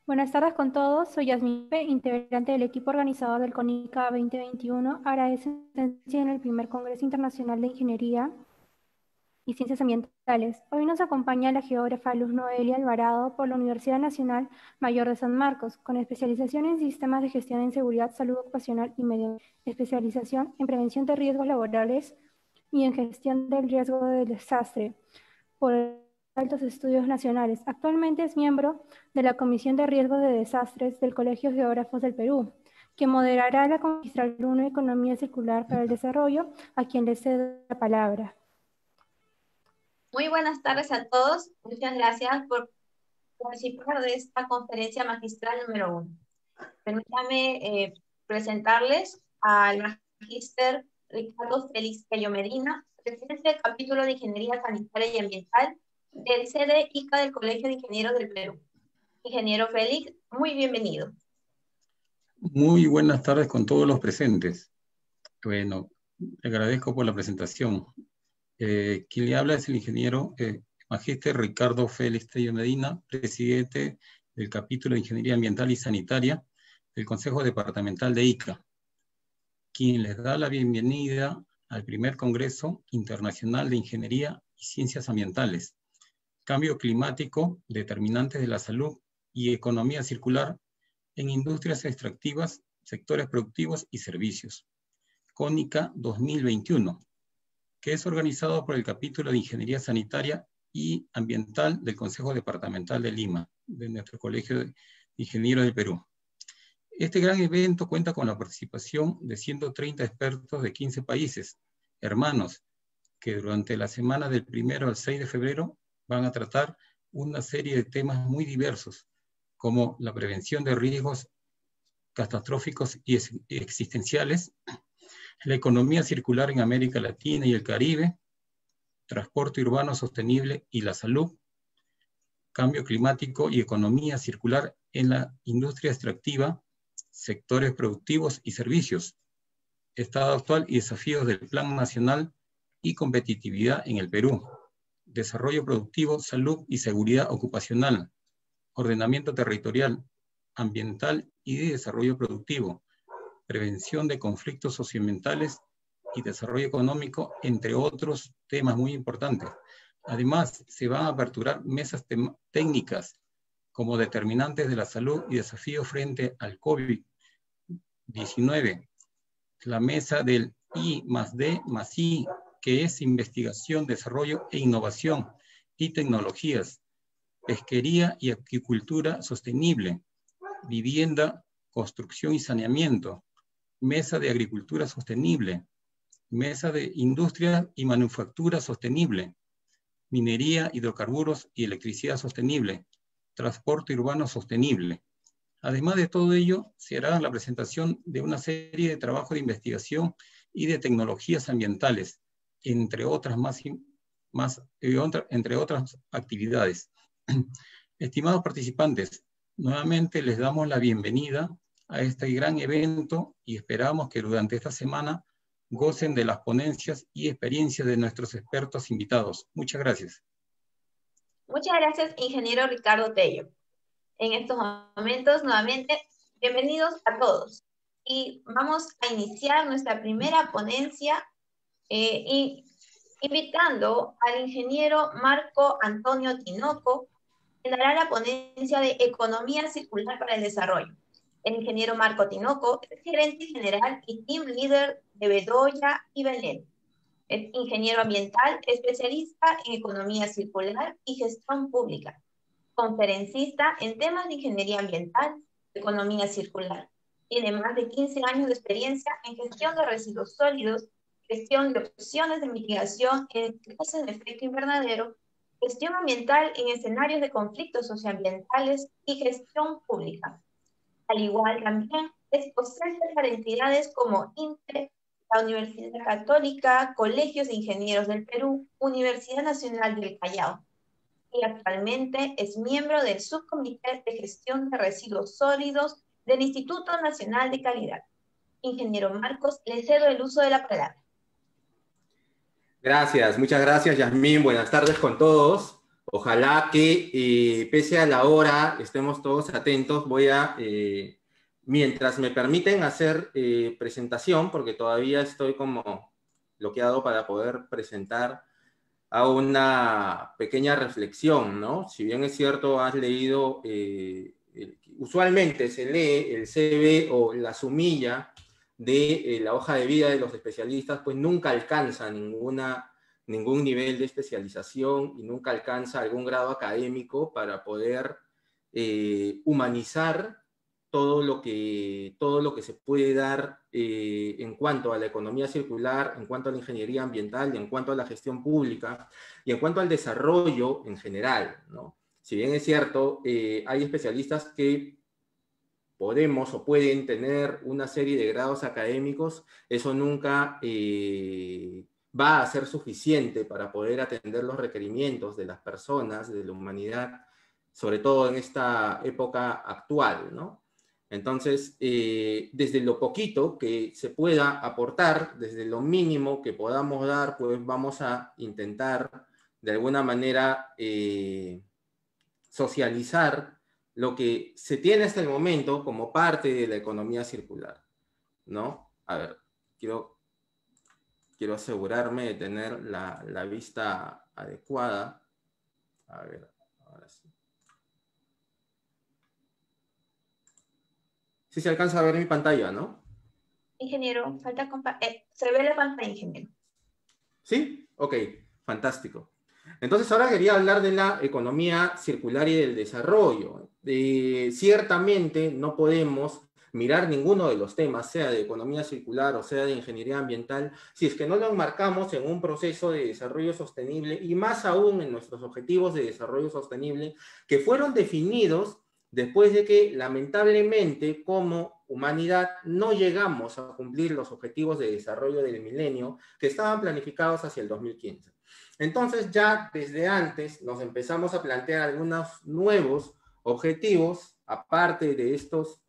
Buenas tardes con todos, soy Yasmín P., integrante del equipo organizador del CONICA 2021. Agradezco su presencia en el primer Congreso Internacional de Ingeniería y Ciencias Ambientales. Hoy nos acompaña la geógrafa Luz Noelia Alvarado por la Universidad Nacional Mayor de San Marcos, con especialización en sistemas de gestión en seguridad, salud ocupacional y medio ambiente, especialización en prevención de riesgos laborales y en gestión del riesgo de desastre por Altos Estudios Nacionales. Actualmente es miembro de la Comisión de Riesgos de Desastres del Colegio de Geógrafos del Perú, que moderará la Magistral 1 Economía Circular para el Desarrollo, a quien le cedo la palabra. Muy buenas tardes a todos. Muchas gracias por participar de esta conferencia magistral número 1. Permítanme presentarles al magíster Ricardo Félix Tello Medina, presidente del capítulo de Ingeniería Sanitaria y Ambiental del CDICA del Colegio de Ingenieros del Perú. Ingeniero Félix, muy bienvenido. Muy buenas tardes con todos los presentes. Bueno, le agradezco por la presentación. Quien le habla es el ingeniero magíster Ricardo Félix Tello Medina, presidente del capítulo de Ingeniería Ambiental y Sanitaria del Consejo Departamental de ICA, quien les da la bienvenida al primer Congreso Internacional de Ingeniería y Ciencias Ambientales, Cambio Climático, Determinantes de la Salud y Economía Circular en Industrias Extractivas, Sectores Productivos y Servicios, CONICA 2021, que es organizado por el Capítulo de Ingeniería Sanitaria y Ambiental del Consejo Departamental de Lima, de nuestro Colegio de Ingenieros del Perú. Este gran evento cuenta con la participación de 130 expertos de 15 países, hermanos, que durante la semana del 1 al 6 de febrero van a tratar una serie de temas muy diversos, como la prevención de riesgos catastróficos y existenciales, la economía circular en América Latina y el Caribe, transporte urbano sostenible y la salud, cambio climático y economía circular en la industria extractiva, sectores productivos y servicios, estado actual y desafíos del Plan Nacional y competitividad en el Perú, desarrollo productivo, salud y seguridad ocupacional, ordenamiento territorial, ambiental y de desarrollo productivo, prevención de conflictos socioambientales y desarrollo económico, entre otros temas muy importantes. Además, se van a aperturar mesas técnicas como determinantes de la salud y desafíos frente al COVID-19, la mesa del I+D+I, que es investigación, desarrollo e innovación y tecnologías, pesquería y acuicultura sostenible, vivienda, construcción y saneamiento, mesa de agricultura sostenible, mesa de industria y manufactura sostenible, minería, hidrocarburos y electricidad sostenible, transporte urbano sostenible. Además de todo ello, se hará la presentación de una serie de trabajos de investigación y de tecnologías ambientales, entre otras entre otras actividades. Estimados participantes, nuevamente les damos la bienvenida a este gran evento y esperamos que durante esta semana gocen de las ponencias y experiencias de nuestros expertos invitados. Muchas gracias. Muchas gracias, ingeniero Ricardo Tello. En estos momentos, nuevamente, bienvenidos a todos. Y vamos a iniciar nuestra primera ponencia invitando al ingeniero Marco Antonio Tinoco, que dará la ponencia de Economía Circular para el Desarrollo. El ingeniero Marco Tinoco es gerente general y team leader de Bedoya y Belén. Es ingeniero ambiental, especialista en economía circular y gestión pública, conferencista en temas de ingeniería ambiental, economía circular. Tiene más de 15 años de experiencia en gestión de residuos sólidos, gestión de opciones de mitigación en gases de efecto invernadero, gestión ambiental en escenarios de conflictos socioambientales y gestión pública. Al igual también es docente para entidades como INPE, la Universidad Católica, Colegios de Ingenieros del Perú, Universidad Nacional del Callao. Y actualmente es miembro del Subcomité de Gestión de Residuos Sólidos del Instituto Nacional de Calidad. Ingeniero Marcos, le cedo el uso de la palabra. Gracias, muchas gracias, Yasmín. Buenas tardes con todos. Ojalá que, pese a la hora, estemos todos atentos. Voy a, mientras me permiten hacer presentación, porque todavía estoy como bloqueado para poder presentar, a una pequeña reflexión, ¿no? Si bien es cierto, has leído, usualmente se lee el CV o la sumilla de la hoja de vida de los especialistas, pues nunca alcanza ningún nivel de especialización y nunca alcanza algún grado académico para poder humanizar todo lo que se puede dar en cuanto a la economía circular, en cuanto a la ingeniería ambiental, en cuanto a la gestión pública y en cuanto al desarrollo en general, ¿no? Si bien es cierto, hay especialistas que podemos o pueden tener una serie de grados académicos, eso nunca va a ser suficiente para poder atender los requerimientos de las personas, de la humanidad, sobre todo en esta época actual, ¿no? Entonces, desde lo poquito que se pueda aportar, desde lo mínimo que podamos dar, pues vamos a intentar de alguna manera socializar lo que se tiene hasta el momento como parte de la economía circular, ¿no? A ver, quiero asegurarme de tener la vista adecuada. A ver, ahora sí. Sí se alcanza a ver mi pantalla, ¿no? Ingeniero, se ve la pantalla, ingeniero. ¿Sí? Ok, fantástico. Entonces ahora quería hablar de la economía circular y del desarrollo. Ciertamente no podemos mirar ninguno de los temas, sea de economía circular o sea de ingeniería ambiental, si es que no lo enmarcamos en un proceso de desarrollo sostenible y más aún en nuestros objetivos de desarrollo sostenible que fueron definidos después de que lamentablemente como humanidad no llegamos a cumplir los objetivos de desarrollo del milenio que estaban planificados hacia el 2015. Entonces ya desde antes nos empezamos a plantear algunos nuevos objetivos, aparte de estos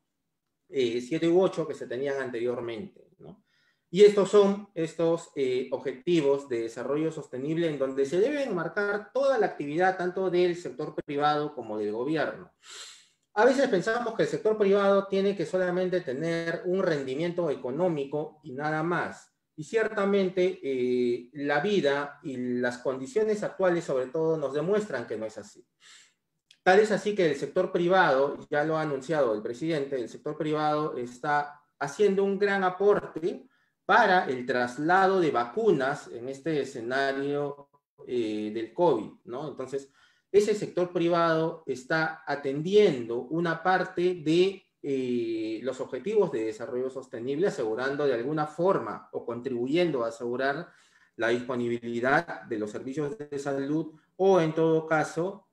7 u 8 que se tenían anteriormente, ¿no? Y estos son estos objetivos de desarrollo sostenible en donde se debe enmarcar toda la actividad tanto del sector privado como del gobierno. A veces pensamos que el sector privado tiene que solamente tener un rendimiento económico y nada más. Y ciertamente la vida y las condiciones actuales sobre todo nos demuestran que no es así. Tal es así que el sector privado, ya lo ha anunciado el presidente, el sector privado está haciendo un gran aporte para el traslado de vacunas en este escenario del COVID, ¿no? Entonces, ese sector privado está atendiendo una parte de los objetivos de desarrollo sostenible, asegurando de alguna forma o contribuyendo a asegurar la disponibilidad de los servicios de salud o en todo caso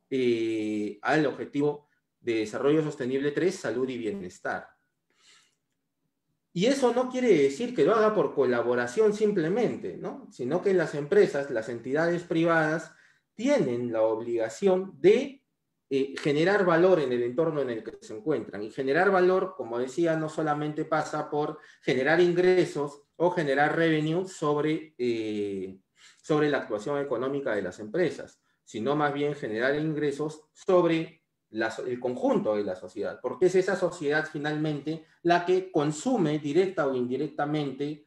al objetivo de desarrollo sostenible 3, salud y bienestar. Y eso no quiere decir que lo haga por colaboración simplemente, ¿no? Sino que las empresas, las entidades privadas, tienen la obligación de generar valor en el entorno en el que se encuentran. Y generar valor, como decía, no solamente pasa por generar ingresos o generar revenue sobre la actuación económica de las empresas, sino más bien generar ingresos sobre el conjunto de la sociedad, porque es esa sociedad finalmente la que consume directa o indirectamente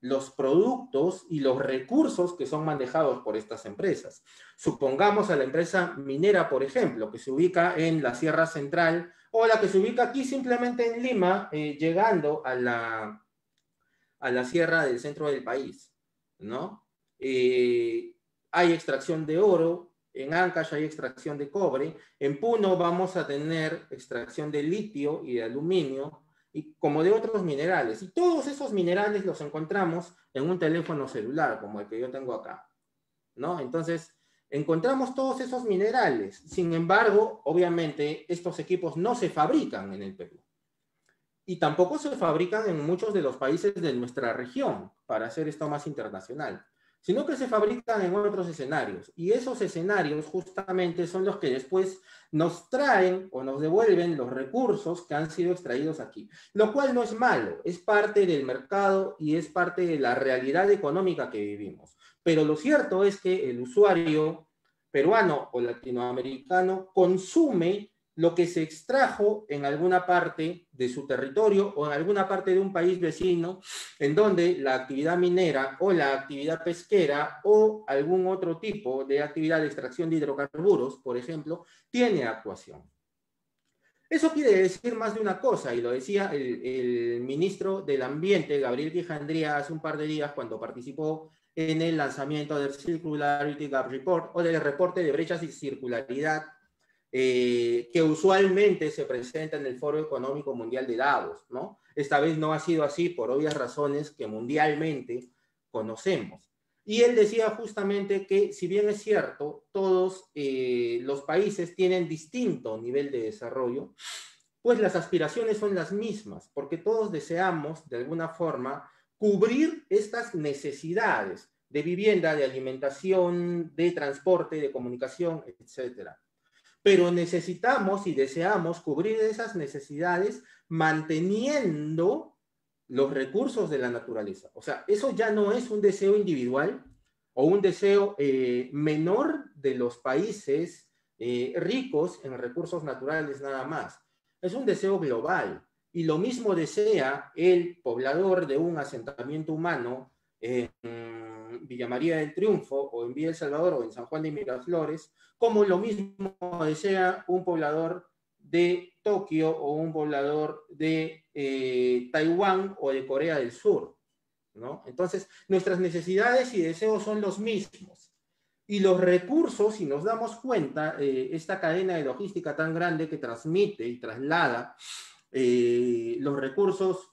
los productos y los recursos que son manejados por estas empresas. Supongamos a la empresa minera, por ejemplo, que se ubica en la Sierra Central o la que se ubica aquí simplemente en Lima, llegando a la sierra del centro del país, ¿no? Hay extracción de oro, en Ancash hay extracción de cobre, en Puno vamos a tener extracción de litio y de aluminio, y como de otros minerales. Y todos esos minerales los encontramos en un teléfono celular, como el que yo tengo acá, ¿no? Entonces, encontramos todos esos minerales. Sin embargo, obviamente, estos equipos no se fabrican en el Perú. Y tampoco se fabrican en muchos de los países de nuestra región, para hacer esto más internacional, sino que se fabrican en otros escenarios. Y esos escenarios justamente son los que después nos traen o nos devuelven los recursos que han sido extraídos aquí. Lo cual no es malo, es parte del mercado y es parte de la realidad económica que vivimos. Pero lo cierto es que el usuario peruano o latinoamericano consume lo que se extrajo en alguna parte de su territorio o en alguna parte de un país vecino en donde la actividad minera o la actividad pesquera o algún otro tipo de actividad de extracción de hidrocarburos, por ejemplo, tiene actuación. Eso quiere decir más de una cosa, y lo decía el ministro del Ambiente, Gabriel Quijandría, hace un par de días cuando participó en el lanzamiento del Circularity Gap Report o del reporte de brechas y circularidad que usualmente se presenta en el Foro Económico Mundial de Davos, ¿no? Esta vez no ha sido así por obvias razones que mundialmente conocemos. Y él decía justamente que, si bien es cierto, todos los países tienen distinto nivel de desarrollo, pues las aspiraciones son las mismas, porque todos deseamos, de alguna forma, cubrir estas necesidades de vivienda, de alimentación, de transporte, de comunicación, etcétera. Pero necesitamos y deseamos cubrir esas necesidades manteniendo los recursos de la naturaleza. O sea, eso ya no es un deseo individual o un deseo menor de los países ricos en recursos naturales nada más. Es un deseo global. Y lo mismo desea el poblador de un asentamiento humano en Villa María del Triunfo o en Villa El Salvador o en San Juan de Miraflores, como lo mismo desea un poblador de Tokio o un poblador de Taiwán o de Corea del Sur, ¿no? Entonces, nuestras necesidades y deseos son los mismos. Y los recursos, si nos damos cuenta, esta cadena de logística tan grande que transmite y traslada los recursos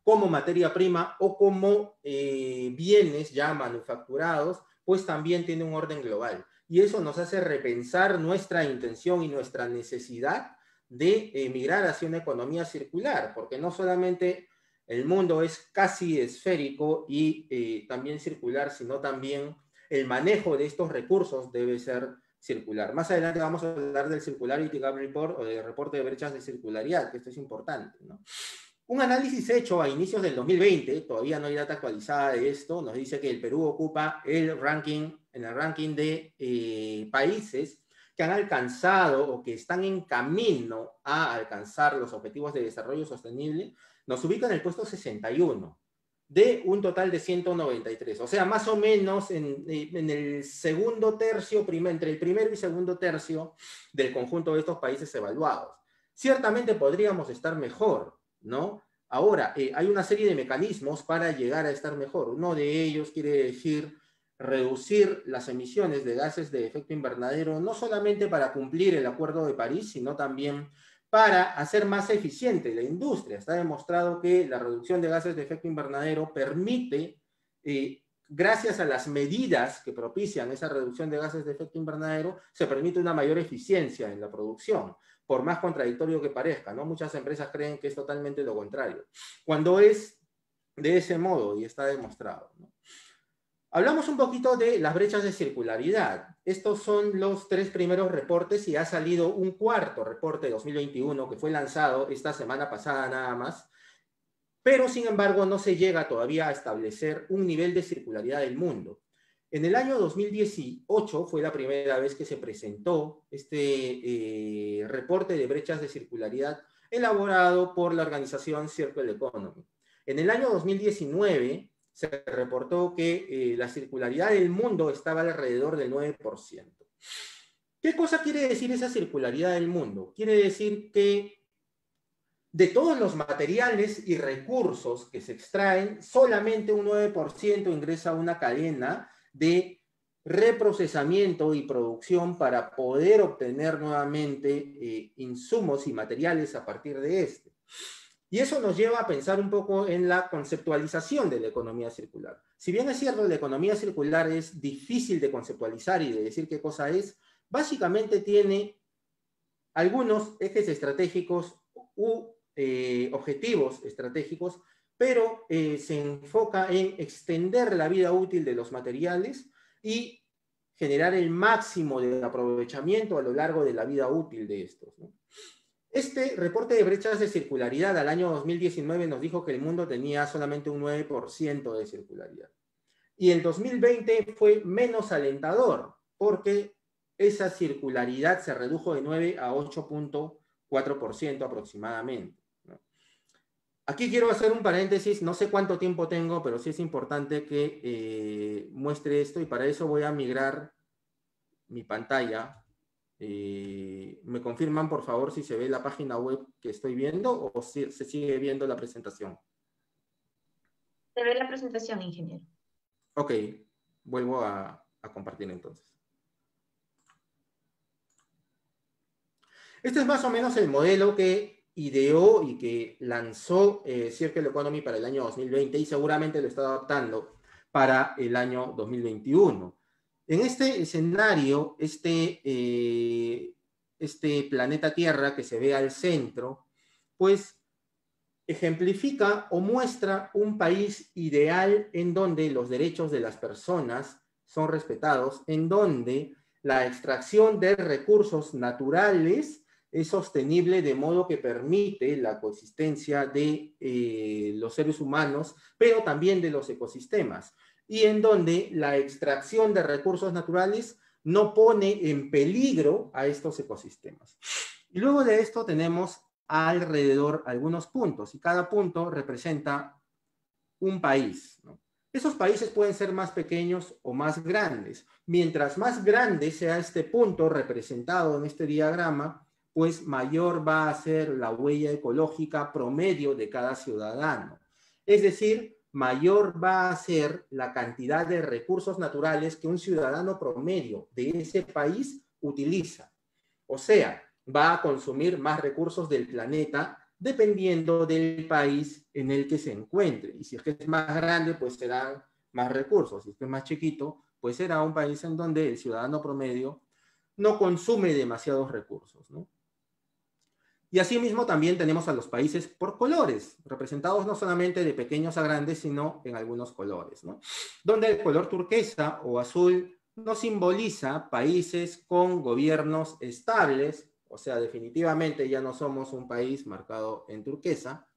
como materia prima o como bienes ya manufacturados, pues también tiene un orden global. Y eso nos hace repensar nuestra intención y nuestra necesidad de migrar hacia una economía circular, porque no solamente el mundo es casi esférico y también circular, sino también el manejo de estos recursos debe ser circular. Más adelante vamos a hablar del Circularity Gap Report o del reporte de brechas de circularidad, que esto es importante, ¿no? Un análisis hecho a inicios del 2020, todavía no hay data actualizada de esto, nos dice que el Perú ocupa en el ranking de países que han alcanzado o que están en camino a alcanzar los objetivos de desarrollo sostenible, nos ubica en el puesto 61 de un total de 193. O sea, más o menos en el segundo tercio, entre el primero y segundo tercio del conjunto de estos países evaluados. Ciertamente podríamos estar mejor, ¿no? Ahora, hay una serie de mecanismos para llegar a estar mejor. Uno de ellos quiere decir reducir las emisiones de gases de efecto invernadero, no solamente para cumplir el Acuerdo de París, sino también para hacer más eficiente la industria. Está demostrado que la reducción de gases de efecto invernadero permite, gracias a las medidas que propician esa reducción de gases de efecto invernadero, se permite una mayor eficiencia en la producción, por más contradictorio que parezca, ¿no? Muchas empresas creen que es totalmente lo contrario, cuando es de ese modo y está demostrado, ¿no? Hablamos un poquito de las brechas de circularidad. Estos son los 3 primeros reportes y ha salido un cuarto reporte de 2021 que fue lanzado esta semana pasada nada más, pero sin embargo no se llega todavía a establecer un nivel de circularidad del mundo. En el año 2018 fue la primera vez que se presentó este reporte de brechas de circularidad elaborado por la organización Circle Economy. En el año 2019 se reportó que la circularidad del mundo estaba alrededor del 9%. ¿Qué cosa quiere decir esa circularidad del mundo? Quiere decir que de todos los materiales y recursos que se extraen, solamente un 9% ingresa a una cadena de reprocesamiento y producción para poder obtener nuevamente insumos y materiales a partir de este. Y eso nos lleva a pensar un poco en la conceptualización de la economía circular. Si bien es cierto, la economía circular es difícil de conceptualizar y de decir qué cosa es, básicamente tiene algunos ejes estratégicos u objetivos estratégicos, pero se enfoca en extender la vida útil de los materiales y generar el máximo de aprovechamiento a lo largo de la vida útil de estos, ¿no? Este reporte de brechas de circularidad al año 2019 nos dijo que el mundo tenía solamente un 9% de circularidad. Y el 2020 fue menos alentador, porque esa circularidad se redujo de 9 a 8.4% aproximadamente. Aquí quiero hacer un paréntesis, no sé cuánto tiempo tengo, pero sí es importante que muestre esto y para eso voy a migrar mi pantalla. ¿Me confirman, por favor, si se ve la página web que estoy viendo o si se sigue viendo la presentación? Se ve la presentación, ingeniero. Ok, vuelvo a compartir entonces. Este es más o menos el modelo que ideó y que lanzó Circle Economy para el año 2020 y seguramente lo está adaptando para el año 2021. En este escenario, este planeta Tierra que se ve al centro, pues ejemplifica o muestra un país ideal en donde los derechos de las personas son respetados, en donde la extracción de recursos naturales es sostenible de modo que permite la coexistencia de los seres humanos, pero también de los ecosistemas, y en donde la extracción de recursos naturales no pone en peligro a estos ecosistemas. Y luego de esto tenemos alrededor algunos puntos, y cada punto representa un país, ¿no? Esos países pueden ser más pequeños o más grandes. Mientras más grande sea este punto representado en este diagrama, pues mayor va a ser la huella ecológica promedio de cada ciudadano. Es decir, mayor va a ser la cantidad de recursos naturales que un ciudadano promedio de ese país utiliza. O sea, va a consumir más recursos del planeta dependiendo del país en el que se encuentre. Y si es que es más grande, pues serán más recursos. Si es que es más chiquito, pues será un país en donde el ciudadano promedio no consume demasiados recursos, ¿no? Y asimismo también tenemos a los países por colores, representados no solamente de pequeños a grandes, sino en algunos colores, ¿no? Donde el color turquesa o azul nos simboliza países con gobiernos estables, o sea, definitivamente ya no somos un país marcado en turquesa,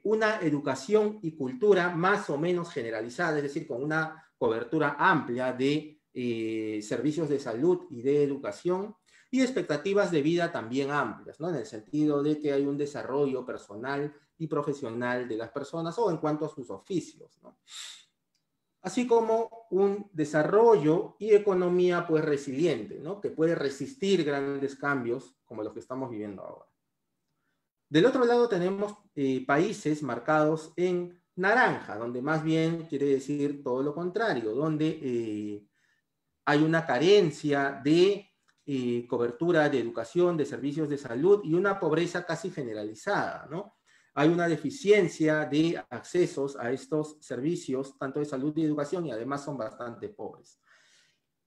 una educación y cultura más o menos generalizada, es decir, con una cobertura amplia de servicios de salud y de educación, y expectativas de vida también amplias, ¿no? En el sentido de que hay un desarrollo personal y profesional de las personas o en cuanto a sus oficios, ¿no? Así como un desarrollo y economía pues resiliente, ¿no? Que puede resistir grandes cambios como los que estamos viviendo ahora. Del otro lado tenemos países marcados en naranja, donde más bien quiere decir todo lo contrario, donde hay una carencia de cobertura de educación, de servicios de salud y una pobreza casi generalizada, ¿no? Hay una deficiencia de accesos a estos servicios, tanto de salud y educación, y además son bastante pobres.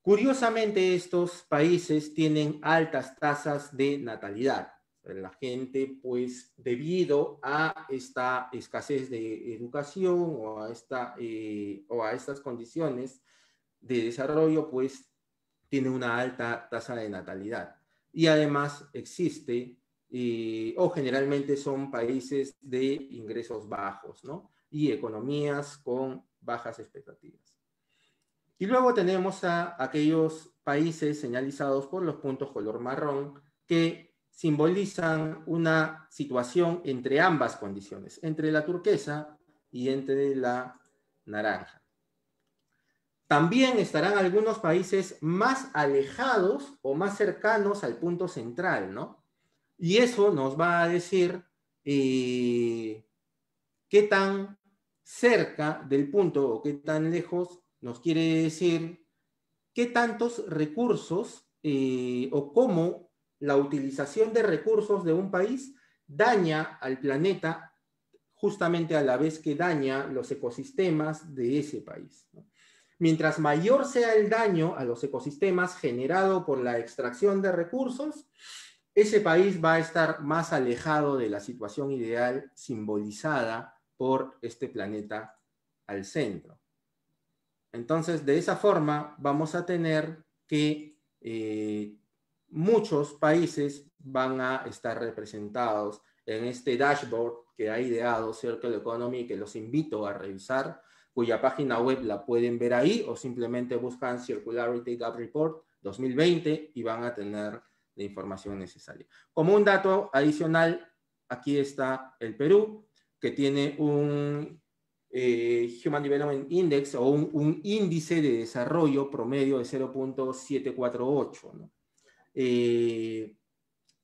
Curiosamente, estos países tienen altas tasas de natalidad. La gente, pues, debido a esta escasez de educación o a estas condiciones de desarrollo, pues, tiene una alta tasa de natalidad. Y además existe, o generalmente son países de ingresos bajos, ¿no? Y economías con bajas expectativas. Y luego tenemos a aquellos países señalizados por los puntos color marrón que simbolizan una situación entre ambas condiciones, entre la turquesa y entre la naranja. También estarán algunos países más alejados o más cercanos al punto central, ¿no? Y eso nos va a decir qué tan cerca del punto o qué tan lejos nos quiere decir qué tantos recursos o cómo la utilización de recursos de un país daña al planeta justamente a la vez que daña los ecosistemas de ese país, ¿no? Mientras mayor sea el daño a los ecosistemas generado por la extracción de recursos, ese país va a estar más alejado de la situación ideal simbolizada por este planeta al centro. Entonces, de esa forma, vamos a tener que muchos países van a estar representados en este dashboard que ha ideado Circle Economy, que los invito a revisar, cuya página web la pueden ver ahí, o simplemente buscan Circularity Gap Report 2020 y van a tener la información necesaria. Como un dato adicional, aquí está el Perú, que tiene un Human Development Index o un índice de desarrollo promedio de 0.748, ¿no?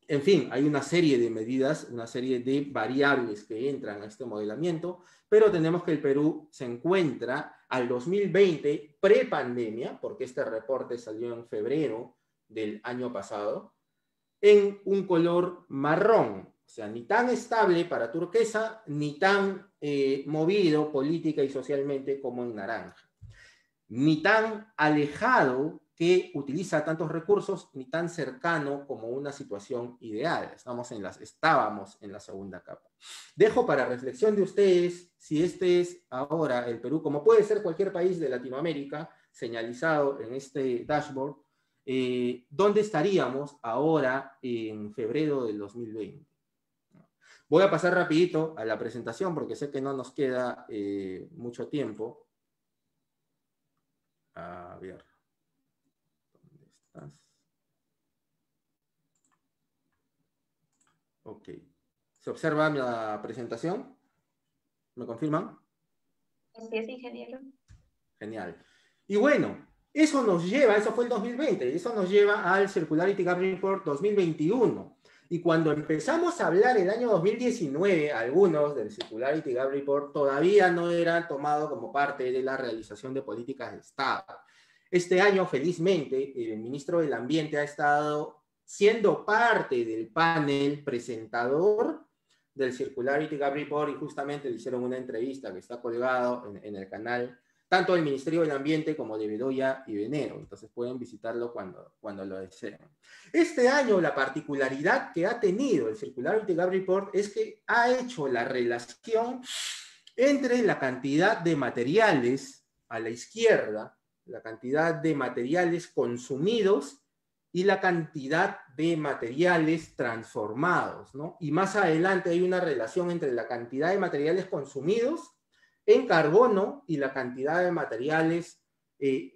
En fin, hay una serie de medidas, una serie de variables que entran a este modelamiento, pero tenemos que el Perú se encuentra al 2020 pre-pandemia, porque este reporte salió en febrero del año pasado, en un color marrón, o sea, ni tan estable para turquesa, ni tan movido política y socialmente como en naranja, ni tan alejado que utiliza tantos recursos, ni tan cercano como una situación ideal. Estábamos en la segunda capa. Dejo para reflexión de ustedes si este es ahora el Perú, como puede ser cualquier país de Latinoamérica, señalizado en este dashboard, ¿dónde estaríamos ahora en febrero del 2020? Voy a pasar rapidito a la presentación porque sé que no nos queda mucho tiempo. A ver. ¿Dónde estás? Ok. ¿Se observa la presentación? ¿Me confirman? Así es, ingeniero. Genial. Y bueno, eso nos lleva, eso fue el 2020, eso nos lleva al Circularity Gap Report 2021. Y cuando empezamos a hablar el año 2019, algunos del Circularity Gap Report todavía no eran tomados como parte de la realización de políticas de Estado. Este año, felizmente, el ministro del Ambiente ha estado siendo parte del panel presentador del Circularity Gap Report y justamente le hicieron una entrevista que está colgado en el canal tanto del Ministerio del Ambiente como de Bedoya y Venero. Entonces pueden visitarlo cuando lo deseen. Este año la particularidad que ha tenido el Circularity Gap Report es que ha hecho la relación entre la cantidad de materiales a la izquierda, la cantidad de materiales consumidos y la cantidad de materiales transformados, ¿no? Y más adelante hay una relación entre la cantidad de materiales consumidos en carbono y la cantidad de materiales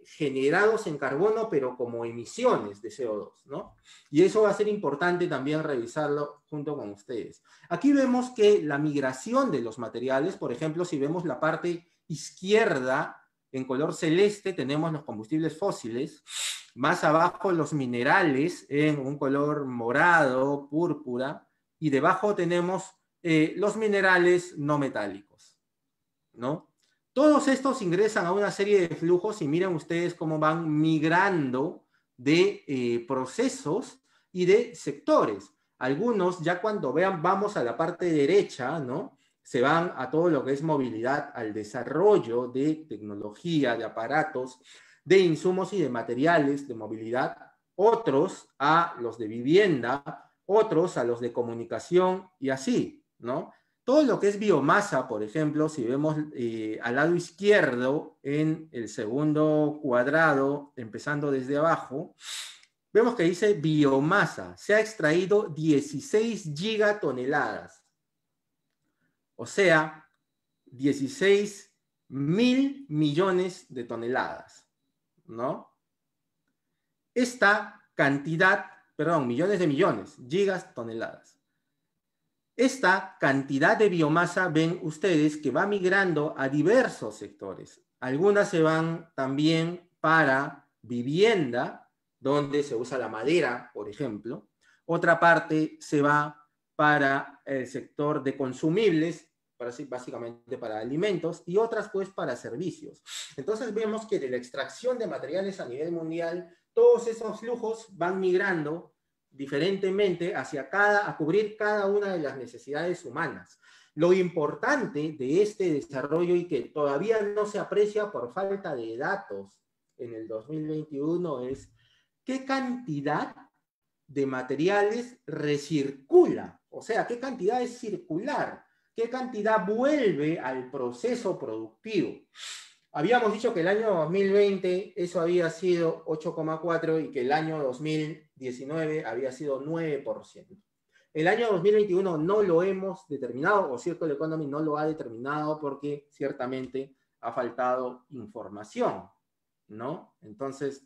generados en carbono, pero como emisiones de CO2, ¿no? Y eso va a ser importante también revisarlo junto con ustedes. Aquí vemos que la migración de los materiales, por ejemplo, si vemos la parte izquierda, en color celeste tenemos los combustibles fósiles, más abajo los minerales en un color morado, púrpura, y debajo tenemos los minerales no metálicos, ¿no? Todos estos ingresan a una serie de flujos y miren ustedes cómo van migrando de procesos y de sectores. Algunos ya cuando vean, vamos a la parte derecha, ¿no? Se van a todo lo que es movilidad, al desarrollo de tecnología, de aparatos, de insumos y de materiales de movilidad, otros a los de vivienda, otros a los de comunicación y así, ¿no? Todo lo que es biomasa, por ejemplo, si vemos al lado izquierdo, en el segundo cuadrado, empezando desde abajo, vemos que dice biomasa. Se ha extraído 16 gigatoneladas. O sea, 16.000 millones de toneladas, ¿no? Esta cantidad, perdón, millones de millones, gigas, toneladas. Esta cantidad de biomasa ven ustedes que va migrando a diversos sectores. Algunas se van también para vivienda, donde se usa la madera, por ejemplo. Otra parte se va para el sector de consumibles, básicamente para alimentos, y otras pues para servicios. Entonces vemos que de la extracción de materiales a nivel mundial, todos esos flujos van migrando diferentemente a cubrir cada una de las necesidades humanas. Lo importante de este desarrollo y que todavía no se aprecia por falta de datos en el 2021 es qué cantidad de materiales recircula, o sea, qué cantidad es circular, qué cantidad vuelve al proceso productivo. Habíamos dicho que el año 2020 eso había sido 8,4 y que el año 2019 había sido 9%. El año 2021 no lo hemos determinado, o Circle Economy no lo ha determinado porque ciertamente ha faltado información, ¿no? Entonces,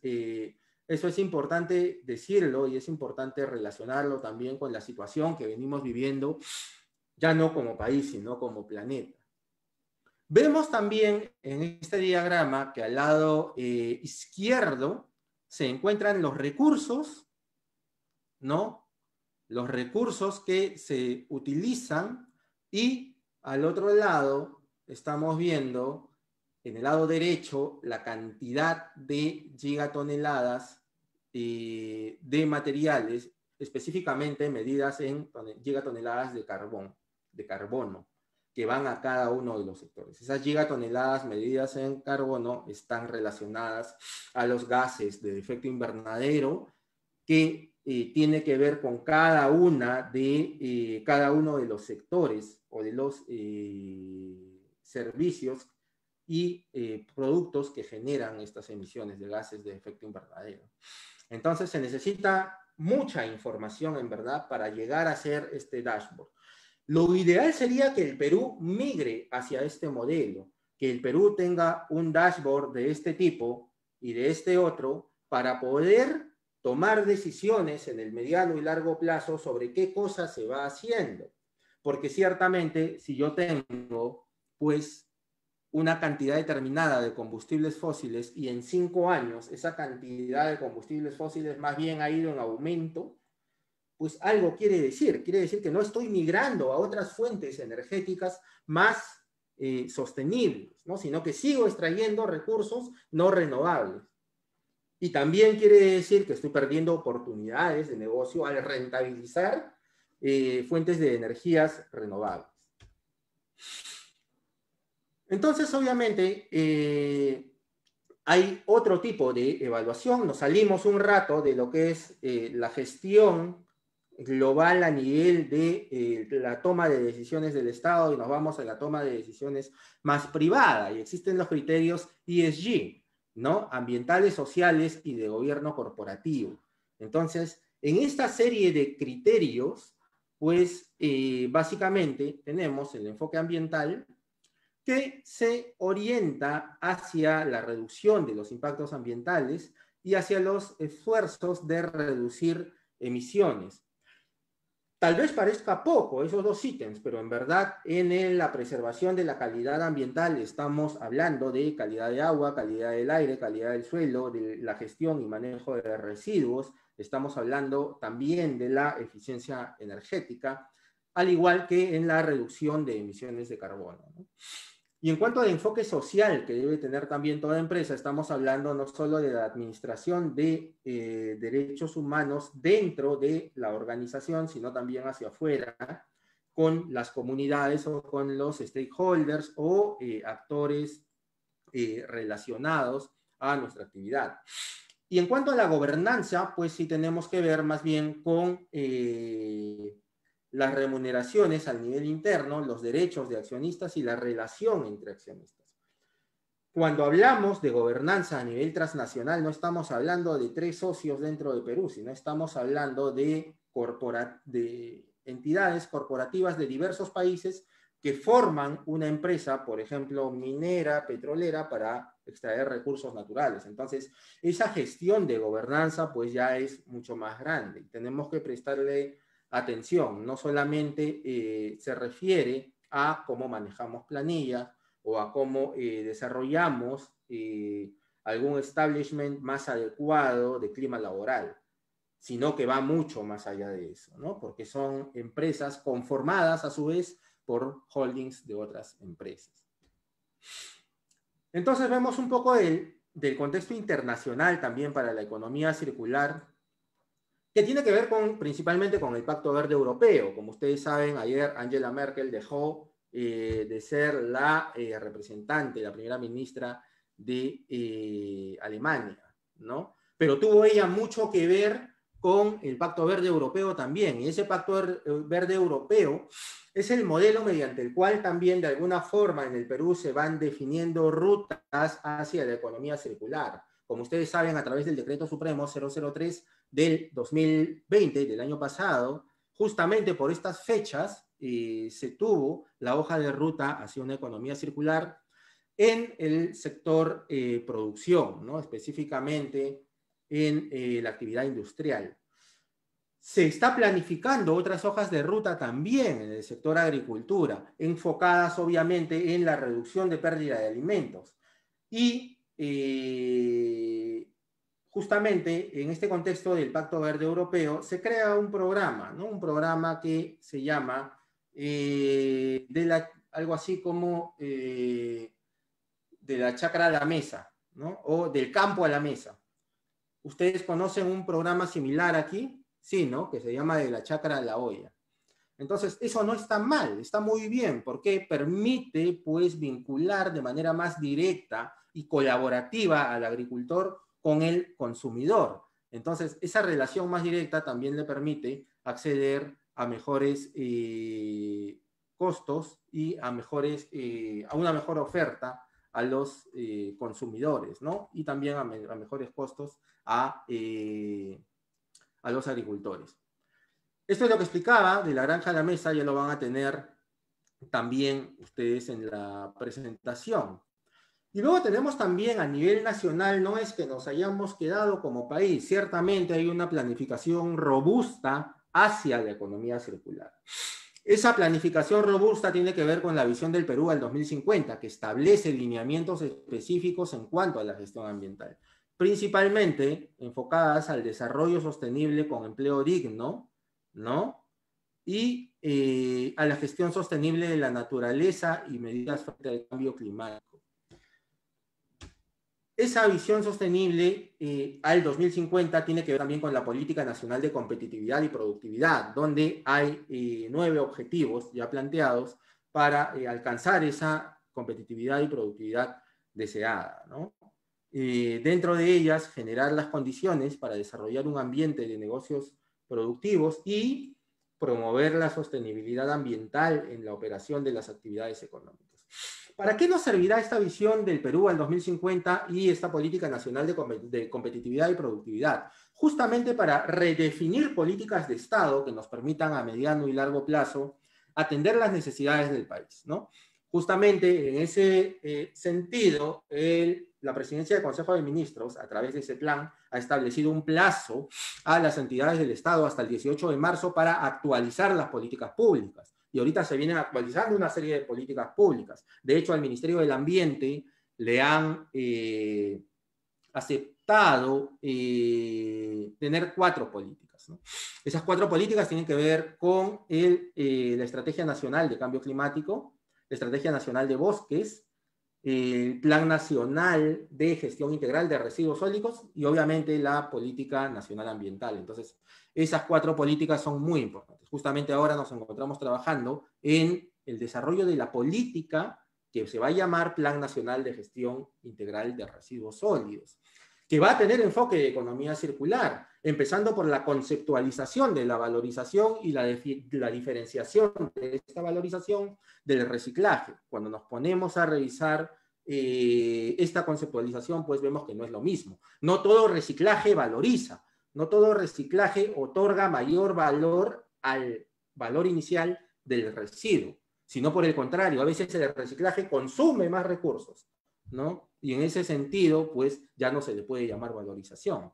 Eso es importante decirlo y es importante relacionarlo también con la situación que venimos viviendo, ya no como país, sino como planeta. Vemos también en este diagrama que al lado izquierdo se encuentran los recursos, ¿no? Los recursos que se utilizan, y al otro lado estamos viendo, en el lado derecho, la cantidad de gigatoneladas de materiales, específicamente medidas en gigatoneladas de carbono, que van a cada uno de los sectores. Esas gigatoneladas medidas en carbono están relacionadas a los gases de efecto invernadero, que tiene que ver con cada uno de los sectores o de los servicios y productos que generan estas emisiones de gases de efecto invernadero. Entonces se necesita mucha información, en verdad, para llegar a hacer este dashboard. Lo ideal sería que el Perú migre hacia este modelo, que el Perú tenga un dashboard de este tipo y de este otro para poder tomar decisiones en el mediano y largo plazo sobre qué cosa se va haciendo. Porque ciertamente, si yo tengo, pues, una cantidad determinada de combustibles fósiles y en 5 años esa cantidad de combustibles fósiles más bien ha ido en aumento, pues algo quiere decir que no estoy migrando a otras fuentes energéticas más sostenibles, ¿no? Sino que sigo extrayendo recursos no renovables. Y también quiere decir que estoy perdiendo oportunidades de negocio al rentabilizar fuentes de energías renovables. Entonces, obviamente, hay otro tipo de evaluación. Nos salimos un rato de lo que es la gestión global a nivel de la toma de decisiones del Estado y nos vamos a la toma de decisiones más privada. Y existen los criterios ESG, ¿no? Ambientales, sociales y de gobierno corporativo. Entonces, en esta serie de criterios, pues básicamente tenemos el enfoque ambiental, que se orienta hacia la reducción de los impactos ambientales y hacia los esfuerzos de reducir emisiones. Tal vez parezca poco esos dos ítems, pero en verdad en la preservación de la calidad ambiental estamos hablando de calidad de agua, calidad del aire, calidad del suelo, de la gestión y manejo de residuos. Estamos hablando también de la eficiencia energética, al igual que en la reducción de emisiones de carbono, ¿no? Y en cuanto al enfoque social que debe tener también toda empresa, estamos hablando no solo de la administración de derechos humanos dentro de la organización, sino también hacia afuera, con las comunidades o con los stakeholders o actores relacionados a nuestra actividad. Y en cuanto a la gobernanza, pues sí tenemos que ver más bien con las remuneraciones al nivel interno, los derechos de accionistas y la relación entre accionistas. Cuando hablamos de gobernanza a nivel transnacional, no estamos hablando de 3 socios dentro de Perú, sino estamos hablando de entidades corporativas de diversos países que forman una empresa, por ejemplo, minera, petrolera, para extraer recursos naturales. Entonces, esa gestión de gobernanza pues ya es mucho más grande. Tenemos que prestarle atención, no solamente se refiere a cómo manejamos planillas o a cómo desarrollamos algún establishment más adecuado de clima laboral, sino que va mucho más allá de eso, ¿no? Porque son empresas conformadas a su vez por holdings de otras empresas. Entonces vemos un poco del contexto internacional también para la economía circular, que tiene que ver principalmente con el Pacto Verde Europeo. Como ustedes saben, ayer Angela Merkel dejó de ser la representante, la primera ministra de Alemania, ¿no? Pero tuvo ella mucho que ver con el Pacto Verde Europeo también. Y ese Pacto Verde Europeo es el modelo mediante el cual también de alguna forma en el Perú se van definiendo rutas hacia la economía circular. Como ustedes saben, a través del Decreto Supremo 003 del 2020, del año pasado, justamente por estas fechas se tuvo la hoja de ruta hacia una economía circular en el sector producción, ¿no? Específicamente en la actividad industrial. Se está planificando otras hojas de ruta también en el sector agricultura, enfocadas obviamente en la reducción de pérdida de alimentos. Y justamente en este contexto del Pacto Verde Europeo se crea un programa, ¿no? Un programa que se llama algo así como de la chacra a la mesa, ¿no? O del campo a la mesa. ¿Ustedes conocen un programa similar aquí? Sí, ¿no? Que se llama de la chacra a la olla. Entonces, eso no está mal, está muy bien, porque permite, pues, vincular de manera más directa y colaborativa al agricultor con el consumidor. Entonces, esa relación más directa también le permite acceder a mejores costos y a una mejor oferta a los consumidores, ¿no? Y también a mejores costos a los agricultores. Esto es lo que explicaba de la granja a la mesa, ya lo van a tener también ustedes en la presentación. Y luego tenemos también a nivel nacional, no es que nos hayamos quedado como país, ciertamente hay una planificación robusta hacia la economía circular. Esa planificación robusta tiene que ver con la visión del Perú al 2050, que establece lineamientos específicos en cuanto a la gestión ambiental, principalmente enfocadas al desarrollo sostenible con empleo digno, ¿no? Y a la gestión sostenible de la naturaleza y medidas frente al cambio climático. Esa visión sostenible al 2050 tiene que ver también con la Política Nacional de Competitividad y Productividad, donde hay 9 objetivos ya planteados para alcanzar esa competitividad y productividad deseada, ¿no? Dentro de ellas, generar las condiciones para desarrollar un ambiente de negocios productivos y promover la sostenibilidad ambiental en la operación de las actividades económicas. ¿Para qué nos servirá esta visión del Perú al 2050 y esta Política Nacional de Competitividad y Productividad? Justamente para redefinir políticas de Estado que nos permitan a mediano y largo plazo atender las necesidades del país, ¿no? Justamente en ese sentido, la Presidencia del Consejo de Ministros, a través de ese plan, ha establecido un plazo a las entidades del Estado hasta el 18 de marzo para actualizar las políticas públicas. Y ahorita se vienen actualizando una serie de políticas públicas. De hecho, al Ministerio del Ambiente le han aceptado tener 4 políticas, ¿no? Esas 4 políticas tienen que ver con la Estrategia Nacional de Cambio Climático, la Estrategia Nacional de Bosques, el Plan Nacional de Gestión Integral de Residuos Sólidos y obviamente la Política Nacional Ambiental. Entonces, esas 4 políticas son muy importantes. Justamente ahora nos encontramos trabajando en el desarrollo de la política que se va a llamar Plan Nacional de Gestión Integral de Residuos Sólidos, que va a tener enfoque de economía circular, empezando por la conceptualización de la valorización y la diferenciación de esta valorización del reciclaje. Cuando nos ponemos a revisar esta conceptualización, pues vemos que no es lo mismo. No todo reciclaje valoriza, no todo reciclaje otorga mayor valor al valor inicial del residuo, sino por el contrario, a veces el reciclaje consume más recursos, ¿no? Y en ese sentido, pues ya no se le puede llamar valorización.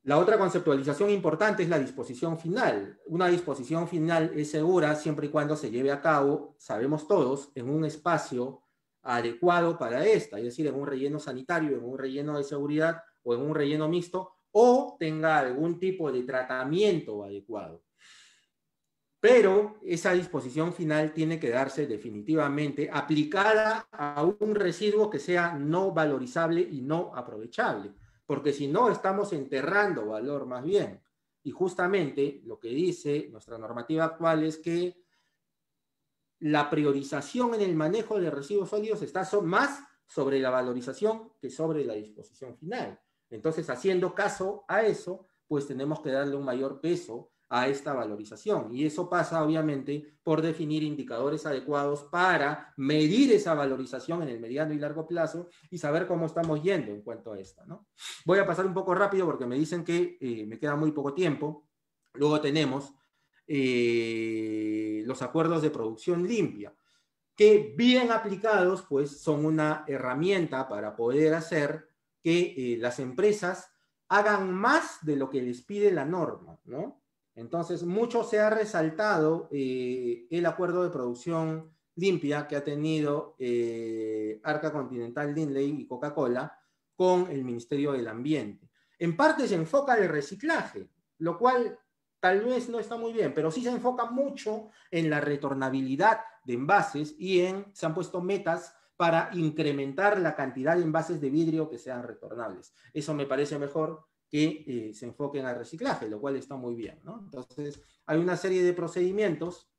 La otra conceptualización importante es la disposición final. Una disposición final es segura siempre y cuando se lleve a cabo, sabemos todos, en un espacio adecuado para esta, es decir, en un relleno sanitario, en un relleno de seguridad o en un relleno mixto, o tenga algún tipo de tratamiento adecuado. Pero esa disposición final tiene que darse definitivamente aplicada a un residuo que sea no valorizable y no aprovechable, porque si no estamos enterrando valor más bien. Y justamente lo que dice nuestra normativa actual es que la priorización en el manejo de residuos sólidos está más sobre la valorización que sobre la disposición final. Entonces, haciendo caso a eso, pues tenemos que darle un mayor peso a esta valorización. Y eso pasa, obviamente, por definir indicadores adecuados para medir esa valorización en el mediano y largo plazo y saber cómo estamos yendo en cuanto a esta, ¿no? Voy a pasar un poco rápido porque me dicen que me queda muy poco tiempo. Luego tenemos los acuerdos de producción limpia, que bien aplicados, pues son una herramienta para poder hacer que las empresas hagan más de lo que les pide la norma, ¿no? Entonces, mucho se ha resaltado el acuerdo de producción limpia que ha tenido Arca Continental, Lindley y Coca-Cola con el Ministerio del Ambiente. En parte se enfoca en el reciclaje, lo cual tal vez no está muy bien, pero sí se enfoca mucho en la retornabilidad de envases y se han puesto metas para incrementar la cantidad de envases de vidrio que sean retornables. Eso me parece mejor que se enfoquen al reciclaje, lo cual está muy bien, ¿no? Entonces, hay una serie de procedimientos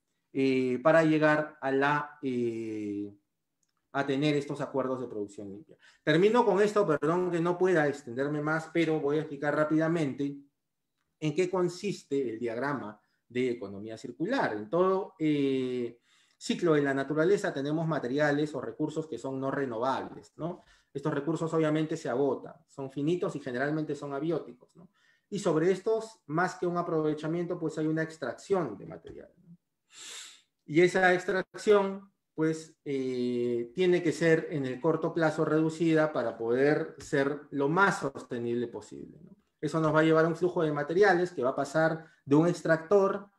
para llegar a tener estos acuerdos de producción limpia. Termino con esto, perdón que no pueda extenderme más, pero voy a explicar rápidamente en qué consiste el diagrama de economía circular. En todo ciclo de la naturaleza tenemos materiales o recursos que son no renovables, ¿no? Estos recursos obviamente se agotan, son finitos y generalmente son abióticos, ¿no? Y sobre estos, más que un aprovechamiento, pues hay una extracción de material, ¿no? Y esa extracción, pues, tiene que ser en el corto plazo reducida para poder ser lo más sostenible posible, ¿no? Eso nos va a llevar a un flujo de materiales que va a pasar de un extractor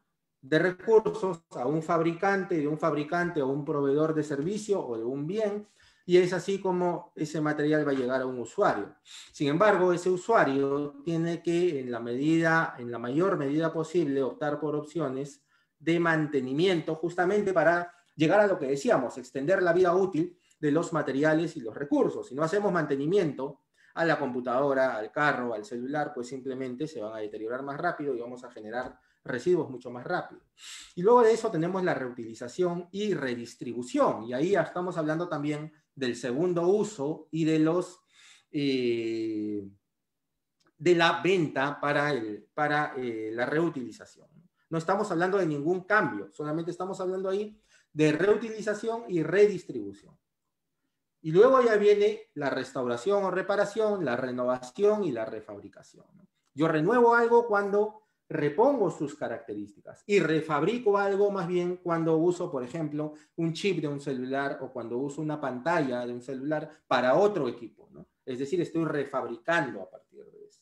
de recursos a un fabricante, de un fabricante a un proveedor de servicio o de un bien, y es así como ese material va a llegar a un usuario. Sin embargo, ese usuario tiene que, en la mayor medida posible, optar por opciones de mantenimiento, justamente para llegar a lo que decíamos, extender la vida útil de los materiales y los recursos. Si no hacemos mantenimiento a la computadora, al carro, al celular, pues simplemente se van a deteriorar más rápido y vamos a generar residuos mucho más rápido. Y luego de eso tenemos la reutilización y redistribución, y ahí ya estamos hablando también del segundo uso y de la venta para la reutilización. No estamos hablando de ningún cambio, solamente estamos hablando ahí de reutilización y redistribución. Y luego ya viene la restauración o reparación, la renovación y la refabricación, ¿no? Yo renuevo algo cuando repongo sus características y refabrico algo más bien cuando uso, por ejemplo, un chip de un celular o cuando uso una pantalla de un celular para otro equipo, ¿no? Es decir, estoy refabricando a partir de eso.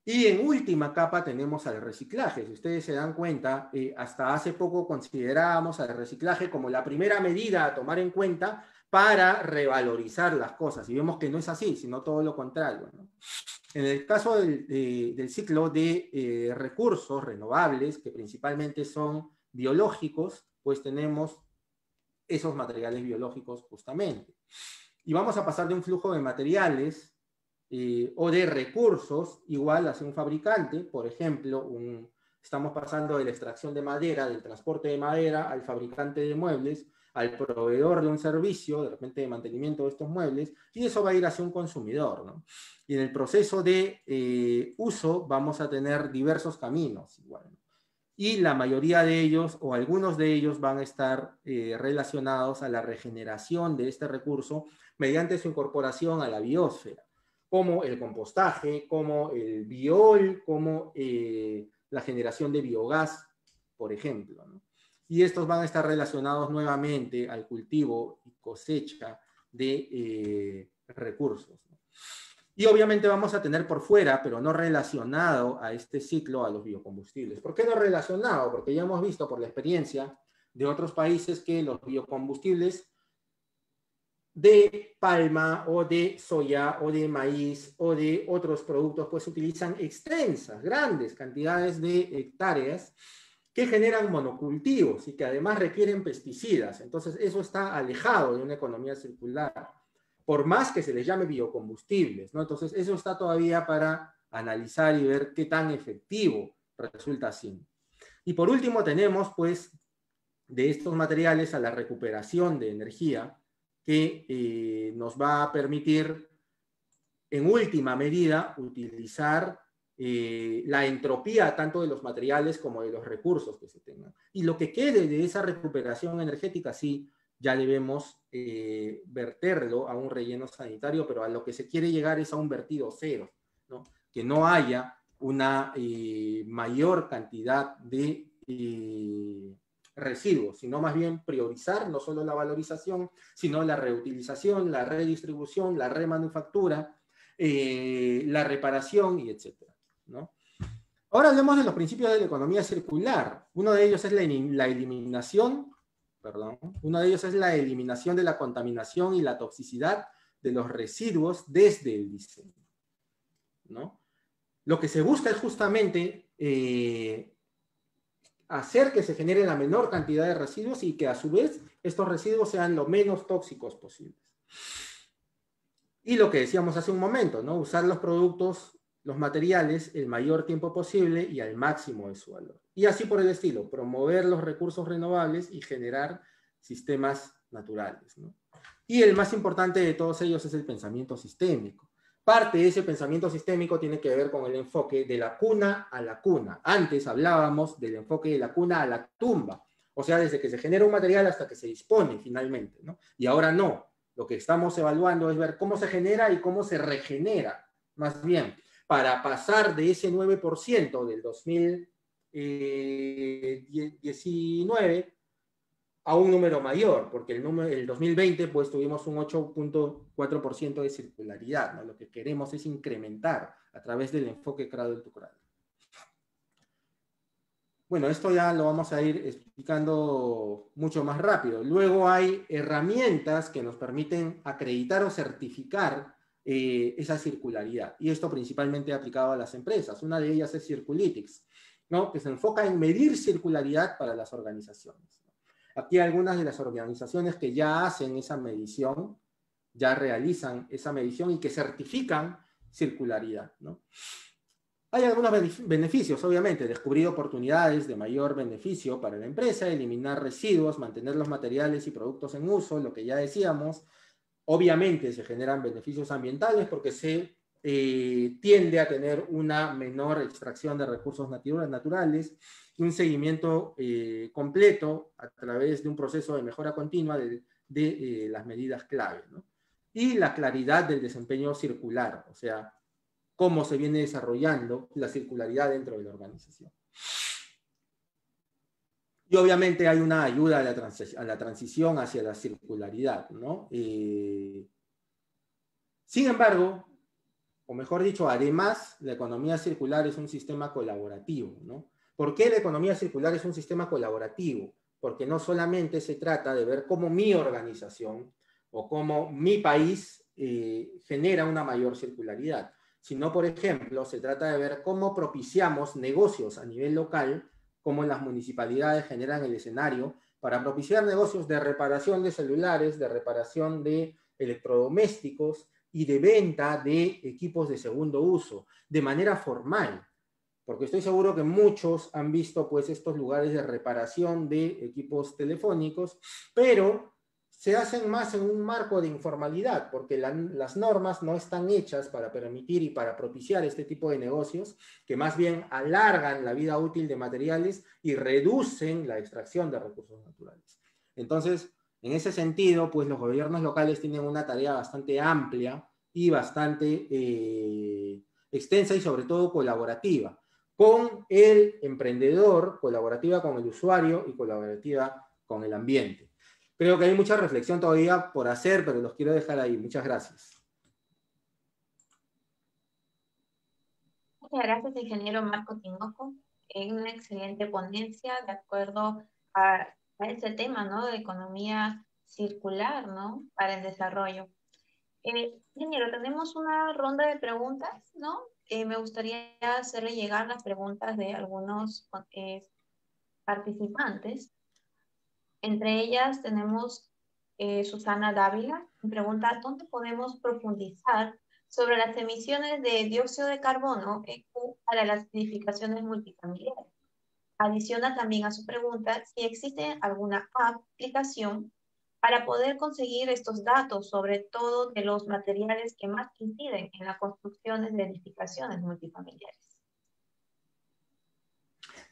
Y en última capa tenemos al reciclaje. Si ustedes se dan cuenta, hasta hace poco considerábamos al reciclaje como la primera medida a tomar en cuenta para revalorizar las cosas. Y vemos que no es así, sino todo lo contrario, ¿no? En el caso del ciclo de recursos renovables, que principalmente son biológicos, pues tenemos esos materiales biológicos justamente. Y vamos a pasar de un flujo de materiales o de recursos igual hacia un fabricante. Por ejemplo, estamos pasando de la extracción de madera, del transporte de madera, al fabricante de muebles, al proveedor de un servicio, de repente de mantenimiento de estos muebles, y eso va a ir hacia un consumidor, ¿no? Y en el proceso de uso vamos a tener diversos caminos igual, ¿no? Y la mayoría de ellos, o algunos de ellos, van a estar relacionados a la regeneración de este recurso mediante su incorporación a la biosfera, como el compostaje, como el biol, como la generación de biogás, por ejemplo, ¿no? Y estos van a estar relacionados nuevamente al cultivo y cosecha de recursos, ¿no? Y obviamente vamos a tener por fuera, pero no relacionado a este ciclo, a los biocombustibles. ¿Por qué no relacionado? Porque ya hemos visto por la experiencia de otros países que los biocombustibles de palma o de soya o de maíz o de otros productos pues utilizan extensas, grandes cantidades de hectáreas que generan monocultivos y que además requieren pesticidas. Entonces eso está alejado de una economía circular, por más que se les llame biocombustibles, ¿no? Entonces eso está todavía para analizar y ver qué tan efectivo resulta siendo. Y por último tenemos pues de estos materiales a la recuperación de energía que nos va a permitir en última medida utilizar la entropía tanto de los materiales como de los recursos que se tengan. Y lo que quede de esa recuperación energética, sí, ya debemos verterlo a un relleno sanitario, pero a lo que se quiere llegar es a un vertido cero, ¿no? Que no haya una mayor cantidad de residuos, sino más bien priorizar no solo la valorización, sino la reutilización, la redistribución, la remanufactura, la reparación y etcétera, ¿no? Ahora hablemos de los principios de la economía circular. Uno de ellos es la eliminación de la contaminación y la toxicidad de los residuos desde el diseño, ¿no? Lo que se busca es justamente hacer que se genere la menor cantidad de residuos y que a su vez estos residuos sean lo menos tóxicos posibles. Y lo que decíamos hace un momento, ¿no? Usar los productos, los materiales, el mayor tiempo posible y al máximo de su valor. Y así por el estilo, promover los recursos renovables y generar sistemas naturales, ¿no? Y el más importante de todos ellos es el pensamiento sistémico. Parte de ese pensamiento sistémico tiene que ver con el enfoque de la cuna a la cuna. Antes hablábamos del enfoque de la cuna a la tumba, o sea, desde que se genera un material hasta que se dispone finalmente, ¿no? Y ahora no. Lo que estamos evaluando es ver cómo se genera y cómo se regenera, más bien, para pasar de ese 9% del 2019 a un número mayor, porque el 2020 pues tuvimos un 8.4% de circularidad, ¿no? Lo que queremos es incrementar a través del enfoque cradle to cradle. Bueno, esto ya lo vamos a ir explicando mucho más rápido. Luego hay herramientas que nos permiten acreditar o certificar esa circularidad. Y esto principalmente aplicado a las empresas. Una de ellas es Circulytics, ¿no? Que se enfoca en medir circularidad para las organizaciones. Aquí algunas de las organizaciones que ya hacen esa medición, ya realizan esa medición y que certifican circularidad, ¿no? Hay algunos beneficios, obviamente, descubrir oportunidades de mayor beneficio para la empresa, eliminar residuos, mantener los materiales y productos en uso, lo que ya decíamos. Obviamente se generan beneficios ambientales porque se tiende a tener una menor extracción de recursos naturales y un seguimiento completo a través de un proceso de mejora continua de las medidas clave, ¿no? Y la claridad del desempeño circular, o sea, cómo se viene desarrollando la circularidad dentro de la organización. Y obviamente hay una ayuda a la transición hacia la circularidad, ¿no? Sin embargo, o mejor dicho, además, la economía circular es un sistema colaborativo, ¿no? ¿Por qué la economía circular es un sistema colaborativo? Porque no solamente se trata de ver cómo mi organización o cómo mi país genera una mayor circularidad, sino, por ejemplo, se trata de ver cómo propiciamos negocios a nivel local, cómo las municipalidades generan el escenario para propiciar negocios de reparación de celulares, de reparación de electrodomésticos y de venta de equipos de segundo uso, de manera formal. Porque estoy seguro que muchos han visto pues estos lugares de reparación de equipos telefónicos, pero se hacen más en un marco de informalidad, porque las normas no están hechas para permitir y para propiciar este tipo de negocios, que más bien alargan la vida útil de materiales y reducen la extracción de recursos naturales. Entonces, en ese sentido, pues los gobiernos locales tienen una tarea bastante amplia y bastante extensa y sobre todo colaborativa, con el emprendedor, colaborativa con el usuario y colaborativa con el ambiente. Creo que hay mucha reflexión todavía por hacer, pero los quiero dejar ahí. Muchas gracias. Muchas gracias, ingeniero Marco Tinoco. Es una excelente ponencia de acuerdo a ese tema, ¿no? De economía circular, ¿no? Para el desarrollo. Ingeniero, tenemos una ronda de preguntas, ¿no? Me gustaría hacerle llegar las preguntas de algunos participantes. Entre ellas tenemos Susana Dávila, que pregunta, ¿dónde podemos profundizar sobre las emisiones de dióxido de carbono para las edificaciones multifamiliares? Adiciona también a su pregunta si existe alguna aplicación para poder conseguir estos datos, sobre todo de los materiales que más inciden en las construcciones de edificaciones multifamiliares.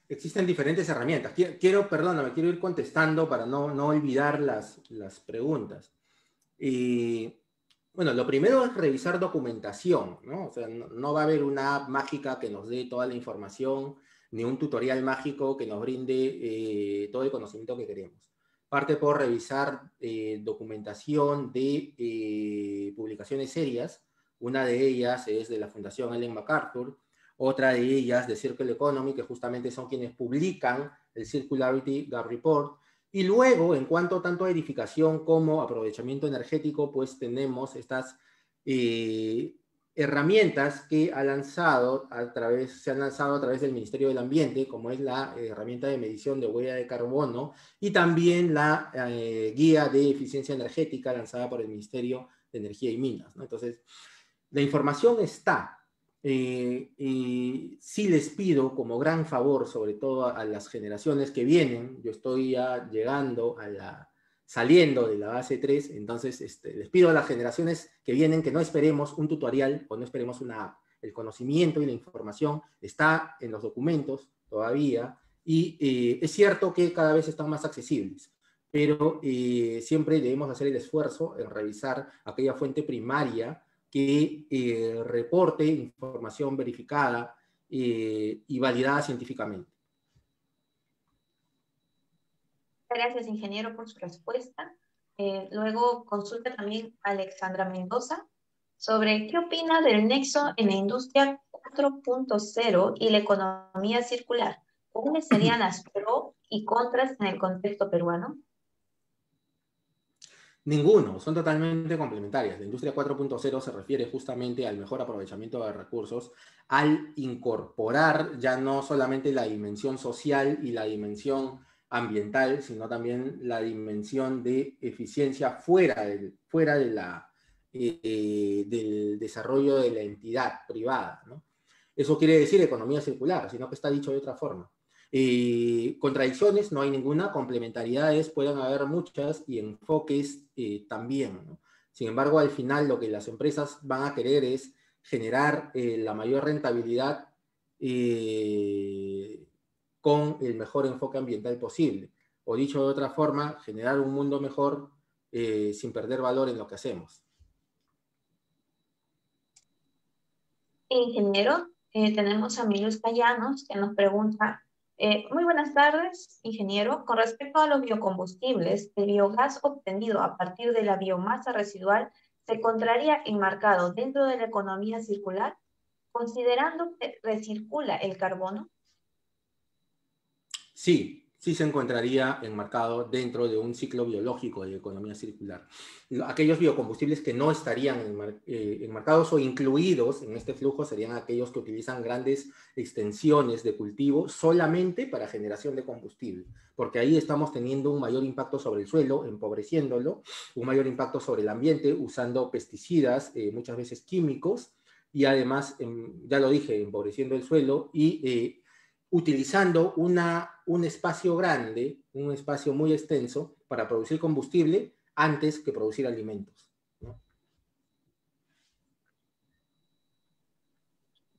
Existen diferentes herramientas. Quiero ir contestando para no olvidar las preguntas. Bueno, lo primero es revisar documentación, ¿no? O sea, no va a haber una app mágica que nos dé toda la información, ni un tutorial mágico que nos brinde todo el conocimiento que queremos. Parte por revisar documentación de publicaciones serias, Una de ellas es de la Fundación Ellen MacArthur, otra de ellas de Circle Economy, que justamente son quienes publican el Circularity Gap Report. Y luego, en cuanto tanto a edificación como aprovechamiento energético, pues tenemos estas herramientas que se han lanzado a través del Ministerio del Ambiente, como es la herramienta de medición de huella de carbono y también la guía de eficiencia energética lanzada por el Ministerio de Energía y Minas, ¿no? Entonces, la información está. Sí les pido como gran favor, sobre todo a las generaciones que vienen, yo estoy ya saliendo de la base 3, entonces les pido a las generaciones que vienen que no esperemos un tutorial o no esperemos una app. El conocimiento y la información está en los documentos todavía y es cierto que cada vez están más accesibles, pero siempre debemos hacer el esfuerzo en revisar aquella fuente primaria que reporte información verificada y validada científicamente. Gracias, ingeniero, por su respuesta. Luego consulta también a Alexandra Mendoza sobre qué opina del nexo en la industria 4.0 y la economía circular. ¿Cuáles serían las pros y contras en el contexto peruano? Ninguno, son totalmente complementarias. La industria 4.0 se refiere justamente al mejor aprovechamiento de recursos, al incorporar ya no solamente la dimensión social y la dimensión ambiental, sino también la dimensión de eficiencia fuera del desarrollo de la entidad privada, ¿no? Eso quiere decir economía circular, sino que está dicho de otra forma. Contradicciones no hay ninguna, complementariedades pueden haber muchas y enfoques también, ¿no? Sin embargo, al final lo que las empresas van a querer es generar la mayor rentabilidad con el mejor enfoque ambiental posible. O dicho de otra forma, generar un mundo mejor sin perder valor en lo que hacemos. Ingeniero, tenemos a Milus Callanos que nos pregunta, muy buenas tardes, ingeniero. Con respecto a los biocombustibles, el biogás obtenido a partir de la biomasa residual se encontraría enmarcado dentro de la economía circular, considerando que recircula el carbono. Sí, sí se encontraría enmarcado dentro de un ciclo biológico de economía circular. Aquellos biocombustibles que no estarían enmarcados o incluidos en este flujo serían aquellos que utilizan grandes extensiones de cultivo solamente para generación de combustible, porque ahí estamos teniendo un mayor impacto sobre el suelo, empobreciéndolo, un mayor impacto sobre el ambiente usando pesticidas, muchas veces químicos, y además, ya lo dije, empobreciendo el suelo y utilizando un espacio grande, un espacio muy extenso para producir combustible antes que producir alimentos, ¿no?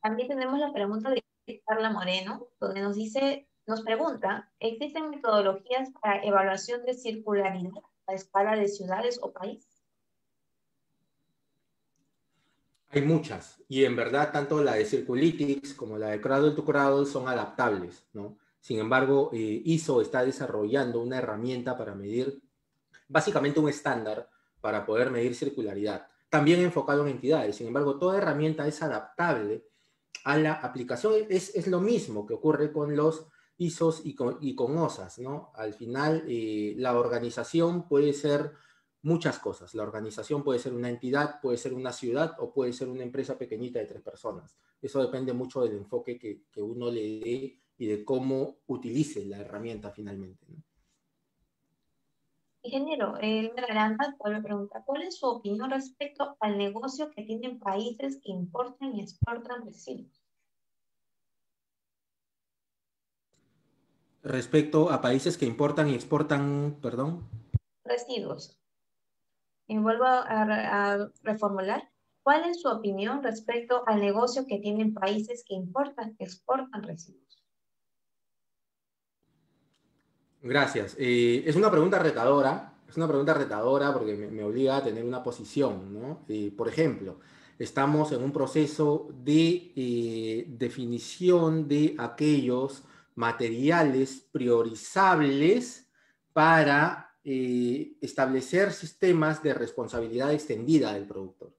También tenemos la pregunta de Carla Moreno, donde nos pregunta, ¿existen metodologías para evaluación de circularidad a escala de ciudades o país? Hay muchas, y en verdad tanto la de Circulytics como la de Cradle to Cradle son adaptables, ¿no? Sin embargo, ISO está desarrollando una herramienta para medir, básicamente un estándar para poder medir circularidad, también enfocado en entidades. Sin embargo, toda herramienta es adaptable a la aplicación. Es lo mismo que ocurre con los ISOs y con OSAs, ¿no? Al final, la organización puede ser muchas cosas. La organización puede ser una entidad, puede ser una ciudad o puede ser una empresa pequeñita de 3 personas. Eso depende mucho del enfoque que uno le dé y de cómo utilice la herramienta finalmente, ¿no? Ingeniero, Elmer Aranda vuelve a preguntar, ¿cuál es su opinión respecto al negocio que tienen países que importan y exportan residuos? Respecto a países que importan y exportan, perdón. Residuos. Y vuelvo a reformular. ¿Cuál es su opinión respecto al negocio que tienen países que importan y exportan residuos? Gracias. Es una pregunta retadora. Es una pregunta retadora porque me obliga a tener una posición, ¿no? Por ejemplo, estamos en un proceso de definición de aquellos materiales priorizables para establecer sistemas de responsabilidad extendida del productor.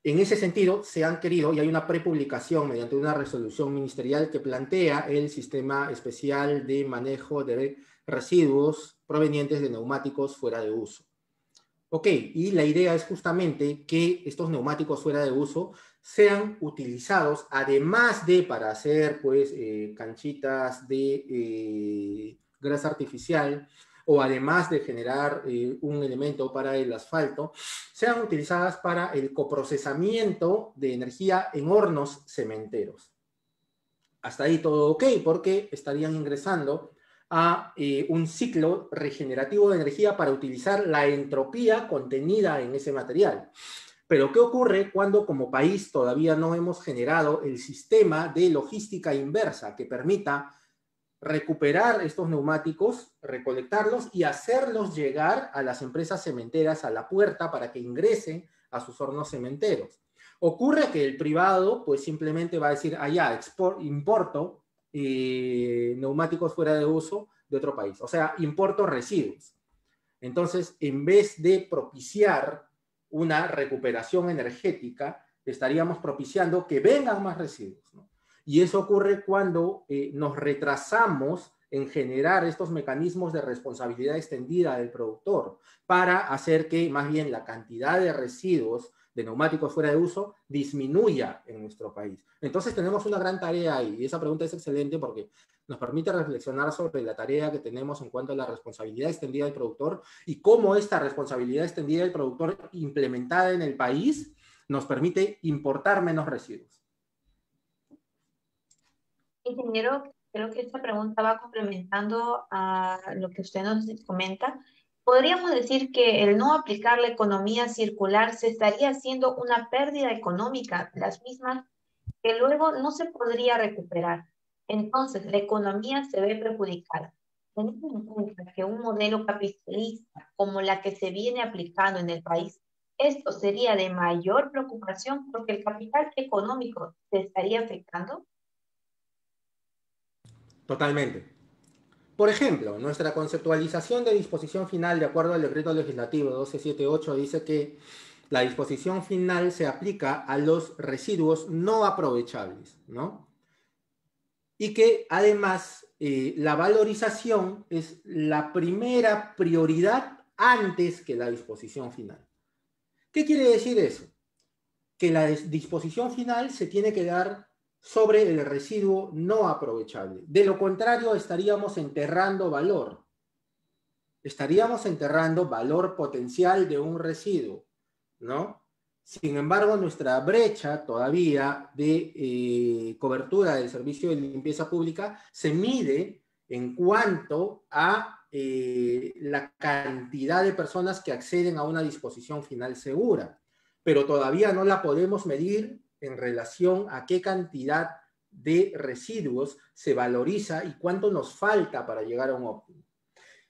En ese sentido, se han querido, y hay una prepublicación mediante una resolución ministerial que plantea el sistema especial de manejo de residuos provenientes de neumáticos fuera de uso. Ok, y la idea es justamente que estos neumáticos fuera de uso sean utilizados, además de para hacer, pues, canchitas de grasa artificial, o además de generar un elemento para el asfalto, sean utilizadas para el coprocesamiento de energía en hornos cementeros. Hasta ahí todo ok, porque estarían ingresando a un ciclo regenerativo de energía para utilizar la entropía contenida en ese material. Pero ¿qué ocurre cuando como país todavía no hemos generado el sistema de logística inversa que permita recuperar estos neumáticos, recolectarlos y hacerlos llegar a las empresas cementeras a la puerta para que ingresen a sus hornos cementeros? Ocurre que el privado pues simplemente va a decir, ya, importo neumáticos fuera de uso de otro país, o sea, importo residuos. Entonces, en vez de propiciar una recuperación energética, estaríamos propiciando que vengan más residuos, ¿no? Y eso ocurre cuando nos retrasamos en generar estos mecanismos de responsabilidad extendida del productor para hacer que más bien la cantidad de residuos de neumáticos fuera de uso disminuya en nuestro país. Entonces tenemos una gran tarea ahí, y esa pregunta es excelente porque nos permite reflexionar sobre la tarea que tenemos en cuanto a la responsabilidad extendida del productor y cómo esta responsabilidad extendida del productor implementada en el país nos permite importar menos residuos. Ingeniero, creo que esta pregunta va complementando a lo que usted nos comenta. ¿Podríamos decir que el no aplicar la economía circular se estaría haciendo una pérdida económica de las mismas que luego no se podría recuperar? Entonces, la economía se ve perjudicada. Teniendo en cuenta que un modelo capitalista como la que se viene aplicando en el país, esto sería de mayor preocupación porque el capital económico se estaría afectando. Totalmente. Por ejemplo, nuestra conceptualización de disposición final, de acuerdo al decreto legislativo 1278, dice que la disposición final se aplica a los residuos no aprovechables, ¿no? Y que además la valorización es la primera prioridad antes que la disposición final. ¿Qué quiere decir eso? Que la disposición final se tiene que dar sobre el residuo no aprovechable. De lo contrario, estaríamos enterrando valor. Estaríamos enterrando valor potencial de un residuo, ¿no? Sin embargo, nuestra brecha todavía de cobertura del servicio de limpieza pública se mide en cuanto a la cantidad de personas que acceden a una disposición final segura, pero todavía no la podemos medir en relación a qué cantidad de residuos se valoriza y cuánto nos falta para llegar a un óptimo.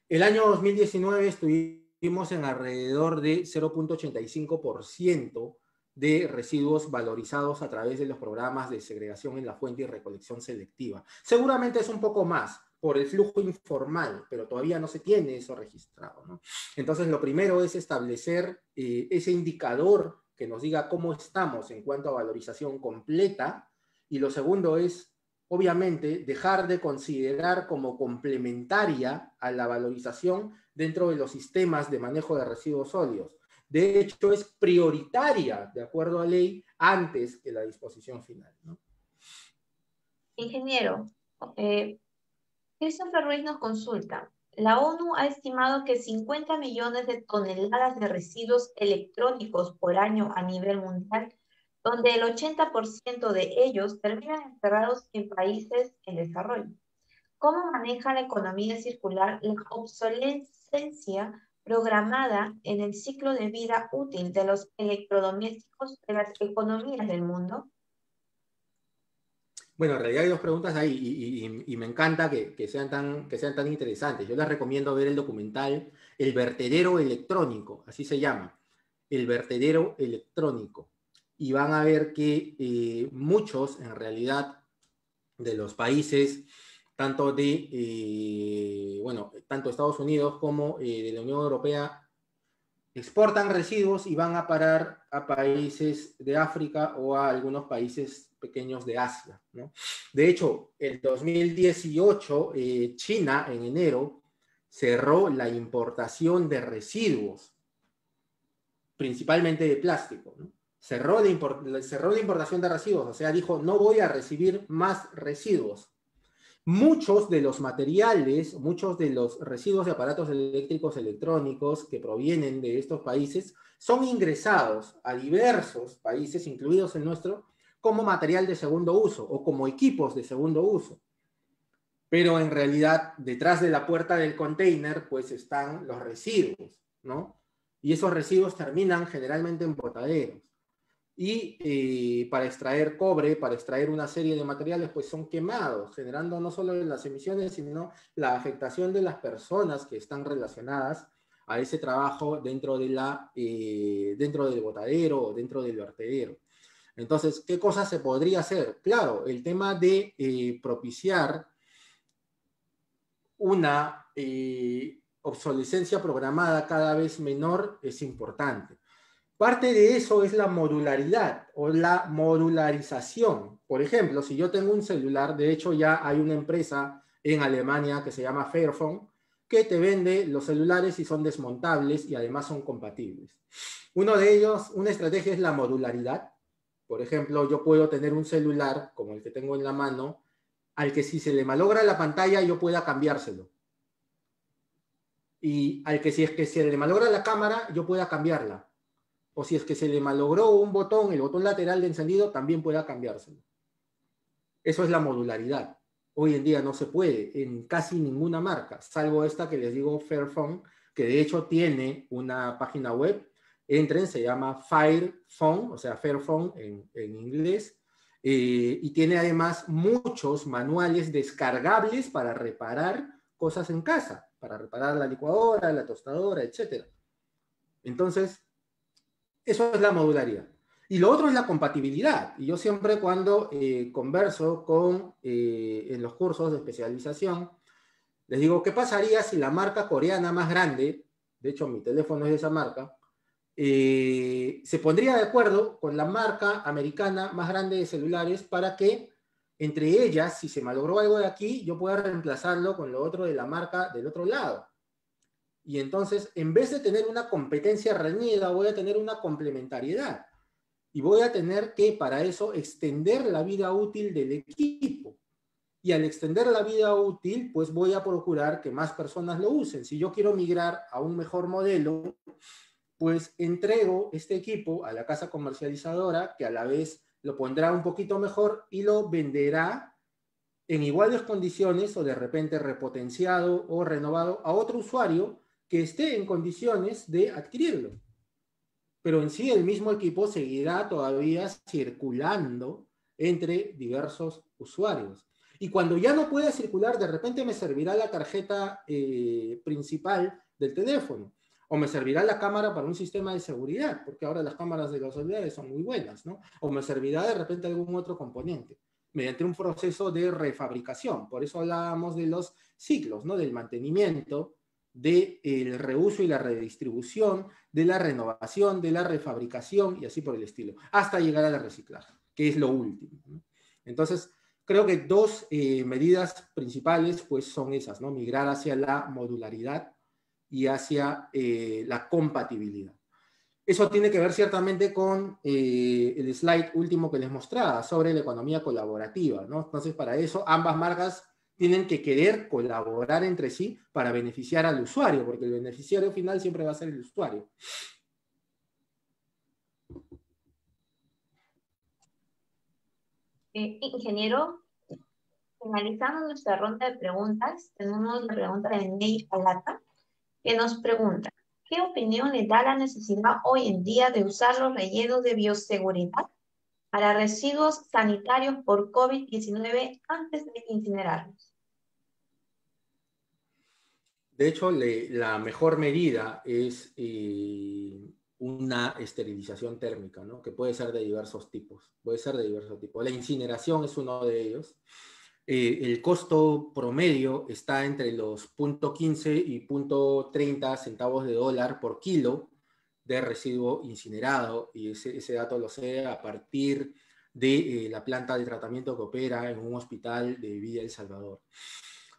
El año 2019 estuvimos en alrededor de 0.85% de residuos valorizados a través de los programas de segregación en la fuente y recolección selectiva. Seguramente es un poco más por el flujo informal, pero todavía no se tiene eso registrado, ¿no? Entonces, lo primero es establecer ese indicador que nos diga cómo estamos en cuanto a valorización completa, y lo segundo es, obviamente, dejar de considerar como complementaria a la valorización dentro de los sistemas de manejo de residuos sólidos. De hecho, es prioritaria, de acuerdo a ley, antes que la disposición final, ¿no? Ingeniero, Christopher Ruiz nos consulta. La ONU ha estimado que 50 millones de toneladas de residuos electrónicos por año a nivel mundial, donde el 80% de ellos terminan enterrados en países en desarrollo. ¿Cómo maneja la economía circular la obsolescencia programada en el ciclo de vida útil de los electrodomésticos de las economías del mundo? Bueno, en realidad hay dos preguntas ahí y me encanta que sean tan interesantes. Yo les recomiendo ver el documental El vertedero electrónico, así se llama, El vertedero electrónico. Y van a ver que muchos, en realidad, de los países, tanto de, tanto Estados Unidos como de la Unión Europea, exportan residuos y van a parar a países de África o a algunos países pequeños de Asia, ¿no? De hecho, el 2018, China en enero cerró la importación de residuos, principalmente de plástico, ¿no? Cerró la importación de residuos, o sea, dijo, no voy a recibir más residuos. Muchos de los materiales, muchos de los residuos de aparatos eléctricos electrónicos que provienen de estos países son ingresados a diversos países, incluidos el nuestro, como material de segundo uso o como equipos de segundo uso. Pero en realidad, detrás de la puerta del container, pues están los residuos, ¿no? Y esos residuos terminan generalmente en botaderos. Y para extraer cobre, para extraer una serie de materiales, pues son quemados, generando no solo las emisiones, sino la afectación de las personas que están relacionadas a ese trabajo dentro del botadero o dentro del vertedero. Entonces, ¿qué cosas se podría hacer? Claro, el tema de propiciar una obsolescencia programada cada vez menor es importante. Parte de eso es la modularidad o la modularización. Por ejemplo, si yo tengo un celular, de hecho ya hay una empresa en Alemania que se llama Fairphone, que te vende los celulares y son desmontables y además son compatibles. Uno de ellos, una estrategia es la modularidad. Por ejemplo, yo puedo tener un celular, como el que tengo en la mano, al que si se le malogra la pantalla yo pueda cambiárselo. Y al que si es que se le malogra la cámara, yo pueda cambiarla. O si es que se le malogró un botón, el botón lateral de encendido, también pueda cambiárselo. Eso es la modularidad. Hoy en día no se puede en casi ninguna marca, salvo esta que les digo, Fairphone, que de hecho tiene una página web. Entren, se llama Fairphone, o sea, Fairphone en inglés, y tiene además muchos manuales descargables para reparar cosas en casa, para reparar la licuadora, la tostadora, etc. Entonces, eso es la modularidad. Y lo otro es la compatibilidad. Y yo siempre cuando converso en los cursos de especialización, les digo, ¿qué pasaría si la marca coreana más grande, de hecho mi teléfono es de esa marca, se pondría de acuerdo con la marca americana más grande de celulares para que entre ellas, si se malogró algo de aquí, yo pueda reemplazarlo con lo otro de la marca del otro lado? Y entonces, en vez de tener una competencia reñida, voy a tener una complementariedad. Y voy a tener que, para eso, extender la vida útil del equipo. Y al extender la vida útil, pues voy a procurar que más personas lo usen. Si yo quiero migrar a un mejor modelo, pues entrego este equipo a la casa comercializadora, que a la vez lo pondrá un poquito mejor y lo venderá en iguales condiciones o de repente repotenciado o renovado a otro usuario que esté en condiciones de adquirirlo. Pero en sí el mismo equipo seguirá todavía circulando entre diversos usuarios. Y cuando ya no pueda circular, de repente me servirá la tarjeta principal del teléfono, o me servirá la cámara para un sistema de seguridad, porque ahora las cámaras de los celulares son muy buenas, ¿no? O me servirá de repente algún otro componente, mediante un proceso de refabricación. Por eso hablábamos de los ciclos, ¿no? Del mantenimiento, del reuso y la redistribución, de la renovación, de la refabricación y así por el estilo, hasta llegar a la reciclaje, que es lo último, ¿no? Entonces, creo que dos medidas principales pues son esas, ¿no? Migrar hacia la modularidad y hacia la compatibilidad. Eso tiene que ver ciertamente con el slide último que les mostraba sobre la economía colaborativa, ¿no? Entonces, para eso, ambas marcas tienen que querer colaborar entre sí para beneficiar al usuario, porque el beneficiario final siempre va a ser el usuario. Ingeniero, finalizando nuestra ronda de preguntas, tenemos la pregunta de Ney Alata, que nos pregunta, ¿qué opinión le da la necesidad hoy en día de usar los rellenos de bioseguridad para residuos sanitarios por COVID-19 antes de incinerarlos? De hecho, la mejor medida es una esterilización térmica, ¿no? Que puede ser de diversos tipos. La incineración es uno de ellos. El costo promedio está entre los 0.15 y 0.30 centavos de dólar por kilo de residuo incinerado, y ese dato lo sé a partir de la planta de tratamiento que opera en un hospital de Villa El Salvador.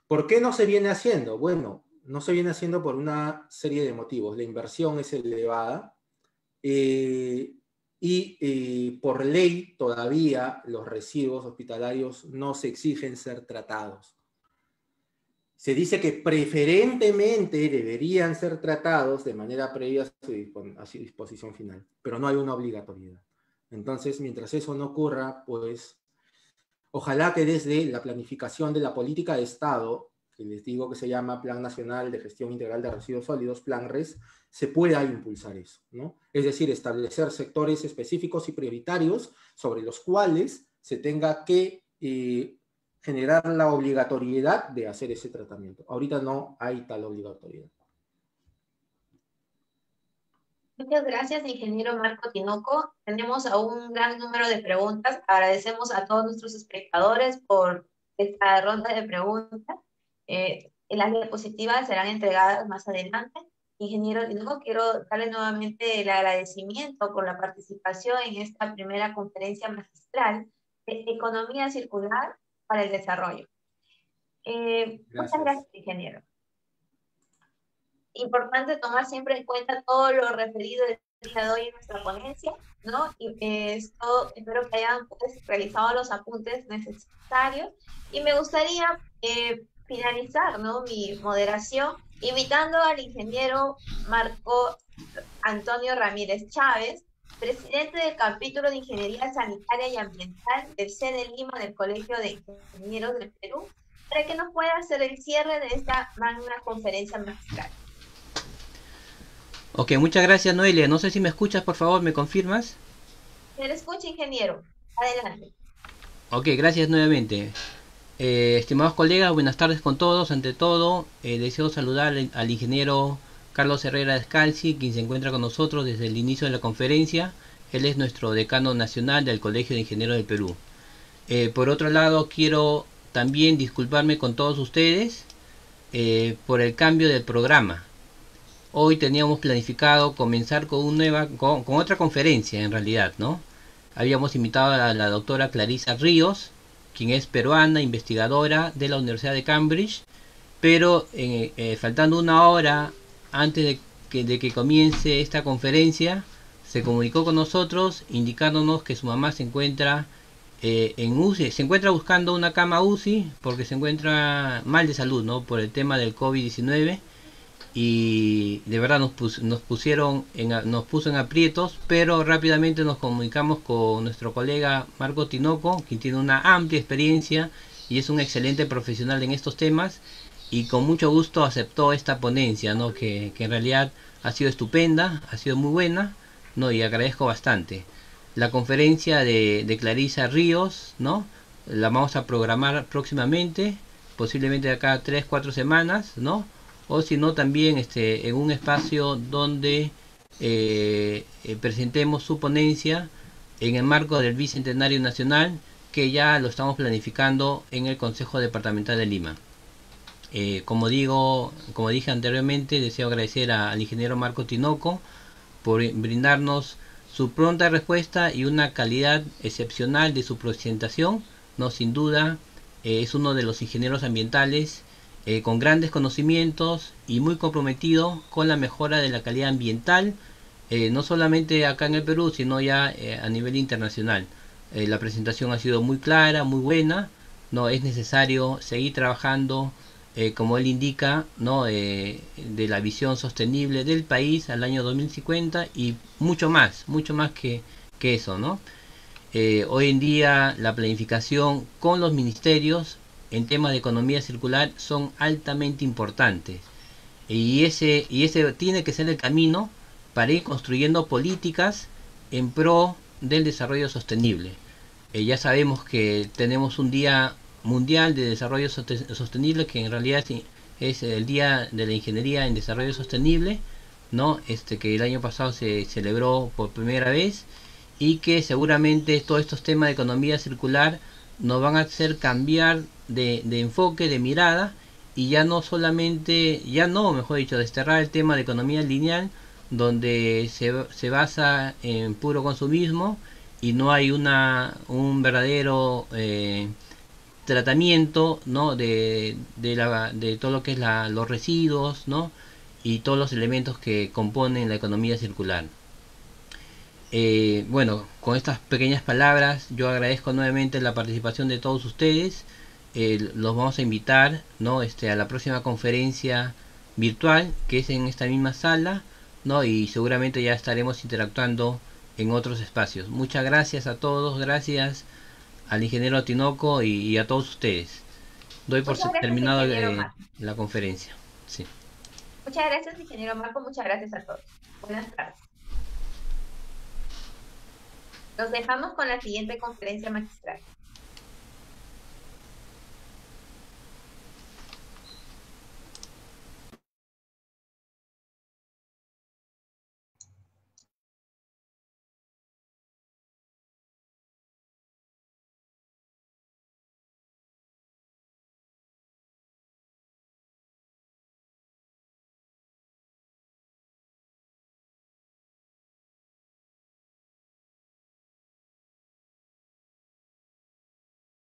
¿Por qué no se viene haciendo? Bueno, no se viene haciendo por una serie de motivos. La inversión es elevada y por ley todavía los residuos hospitalarios no se exigen ser tratados. Se dice que preferentemente deberían ser tratados de manera previa a su disposición final, pero no hay una obligatoriedad. Entonces, mientras eso no ocurra, pues ojalá que desde la planificación de la política de Estado, que les digo que se llama Plan Nacional de Gestión Integral de Residuos Sólidos, Plan-RES, se pueda impulsar eso, ¿no? Es decir, establecer sectores específicos y prioritarios sobre los cuales se tenga que generar la obligatoriedad de hacer ese tratamiento. Ahorita no hay tal obligatoriedad. Muchas gracias, ingeniero Marco Tinoco. Tenemos aún un gran número de preguntas. Agradecemos a todos nuestros espectadores por esta ronda de preguntas. Las diapositivas serán entregadas más adelante. Ingeniero Tinoco, quiero darle nuevamente el agradecimiento por la participación en esta primera conferencia magistral de Economía Circular para el Desarrollo. Muchas gracias, ingeniero. Importante tomar siempre en cuenta todo lo referido el día de hoy en nuestra ponencia, ¿no? Y espero que hayan pues, realizado los apuntes necesarios. Y me gustaría finalizar, ¿no?, mi moderación invitando al ingeniero Marco Antonio Ramírez Chávez, presidente del capítulo de Ingeniería Sanitaria y Ambiental del CEDE Lima del Colegio de Ingenieros del Perú, para que nos pueda hacer el cierre de esta magna conferencia magistral. Ok, muchas gracias, Noelia. No sé si me escuchas, por favor, ¿me confirmas? Se le escucha, ingeniero. Adelante. Ok, gracias nuevamente. Estimados colegas, buenas tardes con todos. Ante todo, deseo saludar al ingeniero Carlos Herrera Descalzi, quien se encuentra con nosotros desde el inicio de la conferencia. Él es nuestro decano nacional del Colegio de Ingenieros del Perú. Por otro lado, quiero también disculparme con todos ustedes por el cambio del programa. Hoy teníamos planificado comenzar con otra conferencia, en realidad, ¿no? Habíamos invitado a la doctora Clarisa Ríos, quien es peruana, investigadora de la Universidad de Cambridge, pero faltando una hora antes de que comience esta conferencia, se comunicó con nosotros indicándonos que su mamá se encuentra en UCI, se encuentra buscando una cama UCI porque se encuentra mal de salud, ¿no?, por el tema del COVID-19, y de verdad nos puso en aprietos, pero rápidamente nos comunicamos con nuestro colega Marco Tinoco, quien tiene una amplia experiencia y es un excelente profesional en estos temas, y con mucho gusto aceptó esta ponencia, ¿no?, que en realidad ha sido estupenda, ha sido muy buena, ¿no?, y agradezco bastante. La conferencia de Clarisa Ríos, ¿no?, la vamos a programar próximamente, posiblemente de acá a 3-4 semanas, ¿no?, o si no también en un espacio donde presentemos su ponencia en el marco del Bicentenario Nacional, que ya lo estamos planificando en el Consejo Departamental de Lima. Como dije anteriormente, deseo agradecer al ingeniero Marco Tinoco por brindarnos su pronta respuesta y una calidad excepcional de su presentación, ¿no? Sin duda es uno de los ingenieros ambientales con grandes conocimientos y muy comprometido con la mejora de la calidad ambiental, no solamente acá en el Perú, sino ya a nivel internacional. La presentación ha sido muy clara, muy buena, ¿no? Es necesario seguir trabajando, como él indica, ¿no?, de la visión sostenible del país al año 2050 y mucho más que eso, ¿no? Hoy en día la planificación con los ministerios en temas de economía circular son altamente importantes, y ese tiene que ser el camino para ir construyendo políticas en pro del desarrollo sostenible. Ya sabemos que tenemos un Día Mundial de Desarrollo Sostenible, que en realidad es el Día de la Ingeniería en Desarrollo Sostenible, ¿no?, que el año pasado se celebró por primera vez, y que seguramente todos estos temas de economía circular nos van a hacer cambiar de enfoque, de mirada, y mejor dicho, desterrar el tema de economía lineal donde se basa en puro consumismo y no hay un verdadero tratamiento, ¿no? de todo lo que es los residuos, ¿no? Y todos los elementos que componen la economía circular. Bueno, con estas pequeñas palabras yo agradezco nuevamente la participación de todos ustedes. Los vamos a invitar, ¿no? a la próxima conferencia virtual, que es en esta misma sala, ¿no? Y seguramente ya estaremos interactuando en otros espacios. Muchas gracias a todos, gracias al ingeniero Tinoco y a todos ustedes. Doy por Muchas gracias, terminado ingeniero Marco. la conferencia. Sí. Muchas gracias, ingeniero Marco. Muchas gracias a todos. Buenas tardes. Los dejamos con la siguiente conferencia magistral.